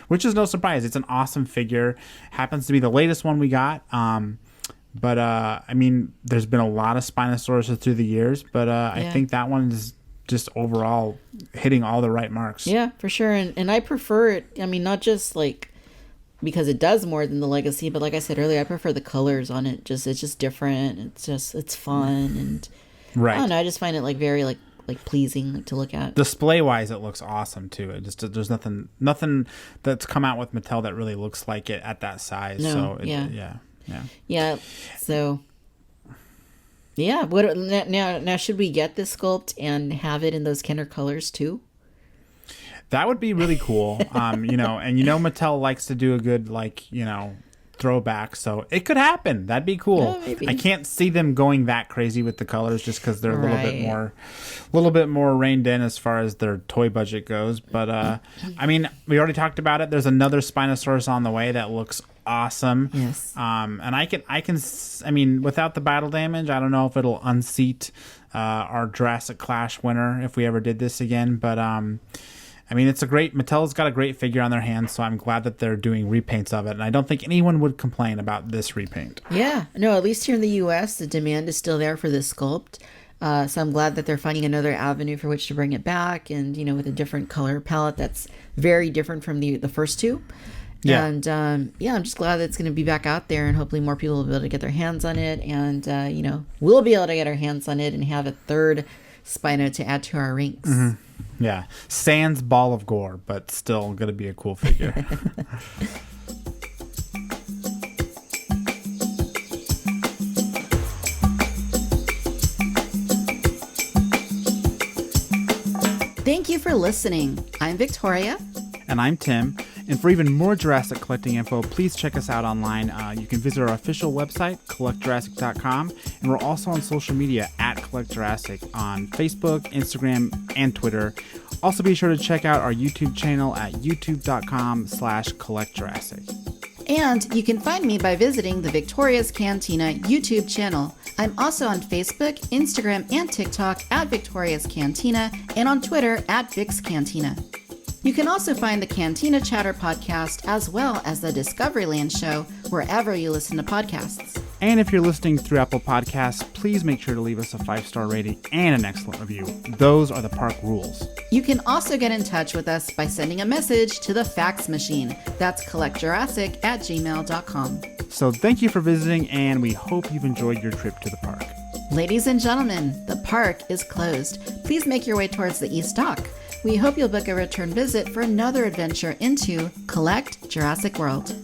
which is no surprise. It's an awesome figure. Happens to be the latest one we got. But I mean, there's been a lot of Spinosaurus through the years, but I think that one is just overall hitting all the right marks. Yeah, for sure. And I prefer it. I mean, not just like because it does more than the Legacy, but like I said earlier, I prefer the colors on it. It's just different. It's fun, and I don't know. I just find it like very like pleasing to look at. Display wise, it looks awesome too. It just there's nothing that's come out with Mattel that really looks like it at that size. No, so yeah. Yeah. So, yeah. What now? Should we get this sculpt and have it in those Kenner colors too? That would be really cool. Mattel likes to do a good throwback, so it could happen. That'd be cool. Yeah, maybe. I can't see them going that crazy with the colors just because they're a little bit more reined in as far as their toy budget goes. But we already talked about it. There's another Spinosaurus on the way that looks awesome. Yes. Without the battle damage, I don't know if it'll unseat our Jurassic Clash winner if we ever did this again. But Mattel's got a great figure on their hands, so I'm glad that they're doing repaints of it. And I don't think anyone would complain about this repaint. Yeah. No, at least here in the U.S., the demand is still there for this sculpt. So I'm glad that they're finding another avenue for which to bring it back. And, with a different color palette that's very different from the first two. Yeah. And, I'm just glad that it's going to be back out there. And hopefully more people will be able to get their hands on it. And, we'll be able to get our hands on it and have a third Spino to add to our ranks. Mm-hmm. Yeah, sans ball of gore, but still going to be a cool figure. Thank you for listening. I'm Victoria. And I'm Tim. And for even more Jurassic collecting info, please check us out online. You can visit our official website, collectjurassic.com. And we're also on social media at collectjurassic on Facebook, Instagram, and Twitter. Also be sure to check out our YouTube channel at youtube.com/collectjurassic. And you can find me by visiting the Victoria's Cantina YouTube channel. I'm also on Facebook, Instagram, and TikTok at Victoria's Cantina and on Twitter at Vic's Cantina. You can also find the Cantina Chatter podcast as well as the Discoveryland show wherever you listen to podcasts. And if you're listening through Apple Podcasts, please make sure to leave us a 5-star rating and an excellent review. Those are the park rules. You can also get in touch with us by sending a message to the Fax Machine. That's collectjurassic@gmail.com. So thank you for visiting, and we hope you've enjoyed your trip to the park. Ladies and gentlemen, the park is closed. Please make your way towards the East Dock. We hope you'll book a return visit for another adventure into Collect Jurassic World.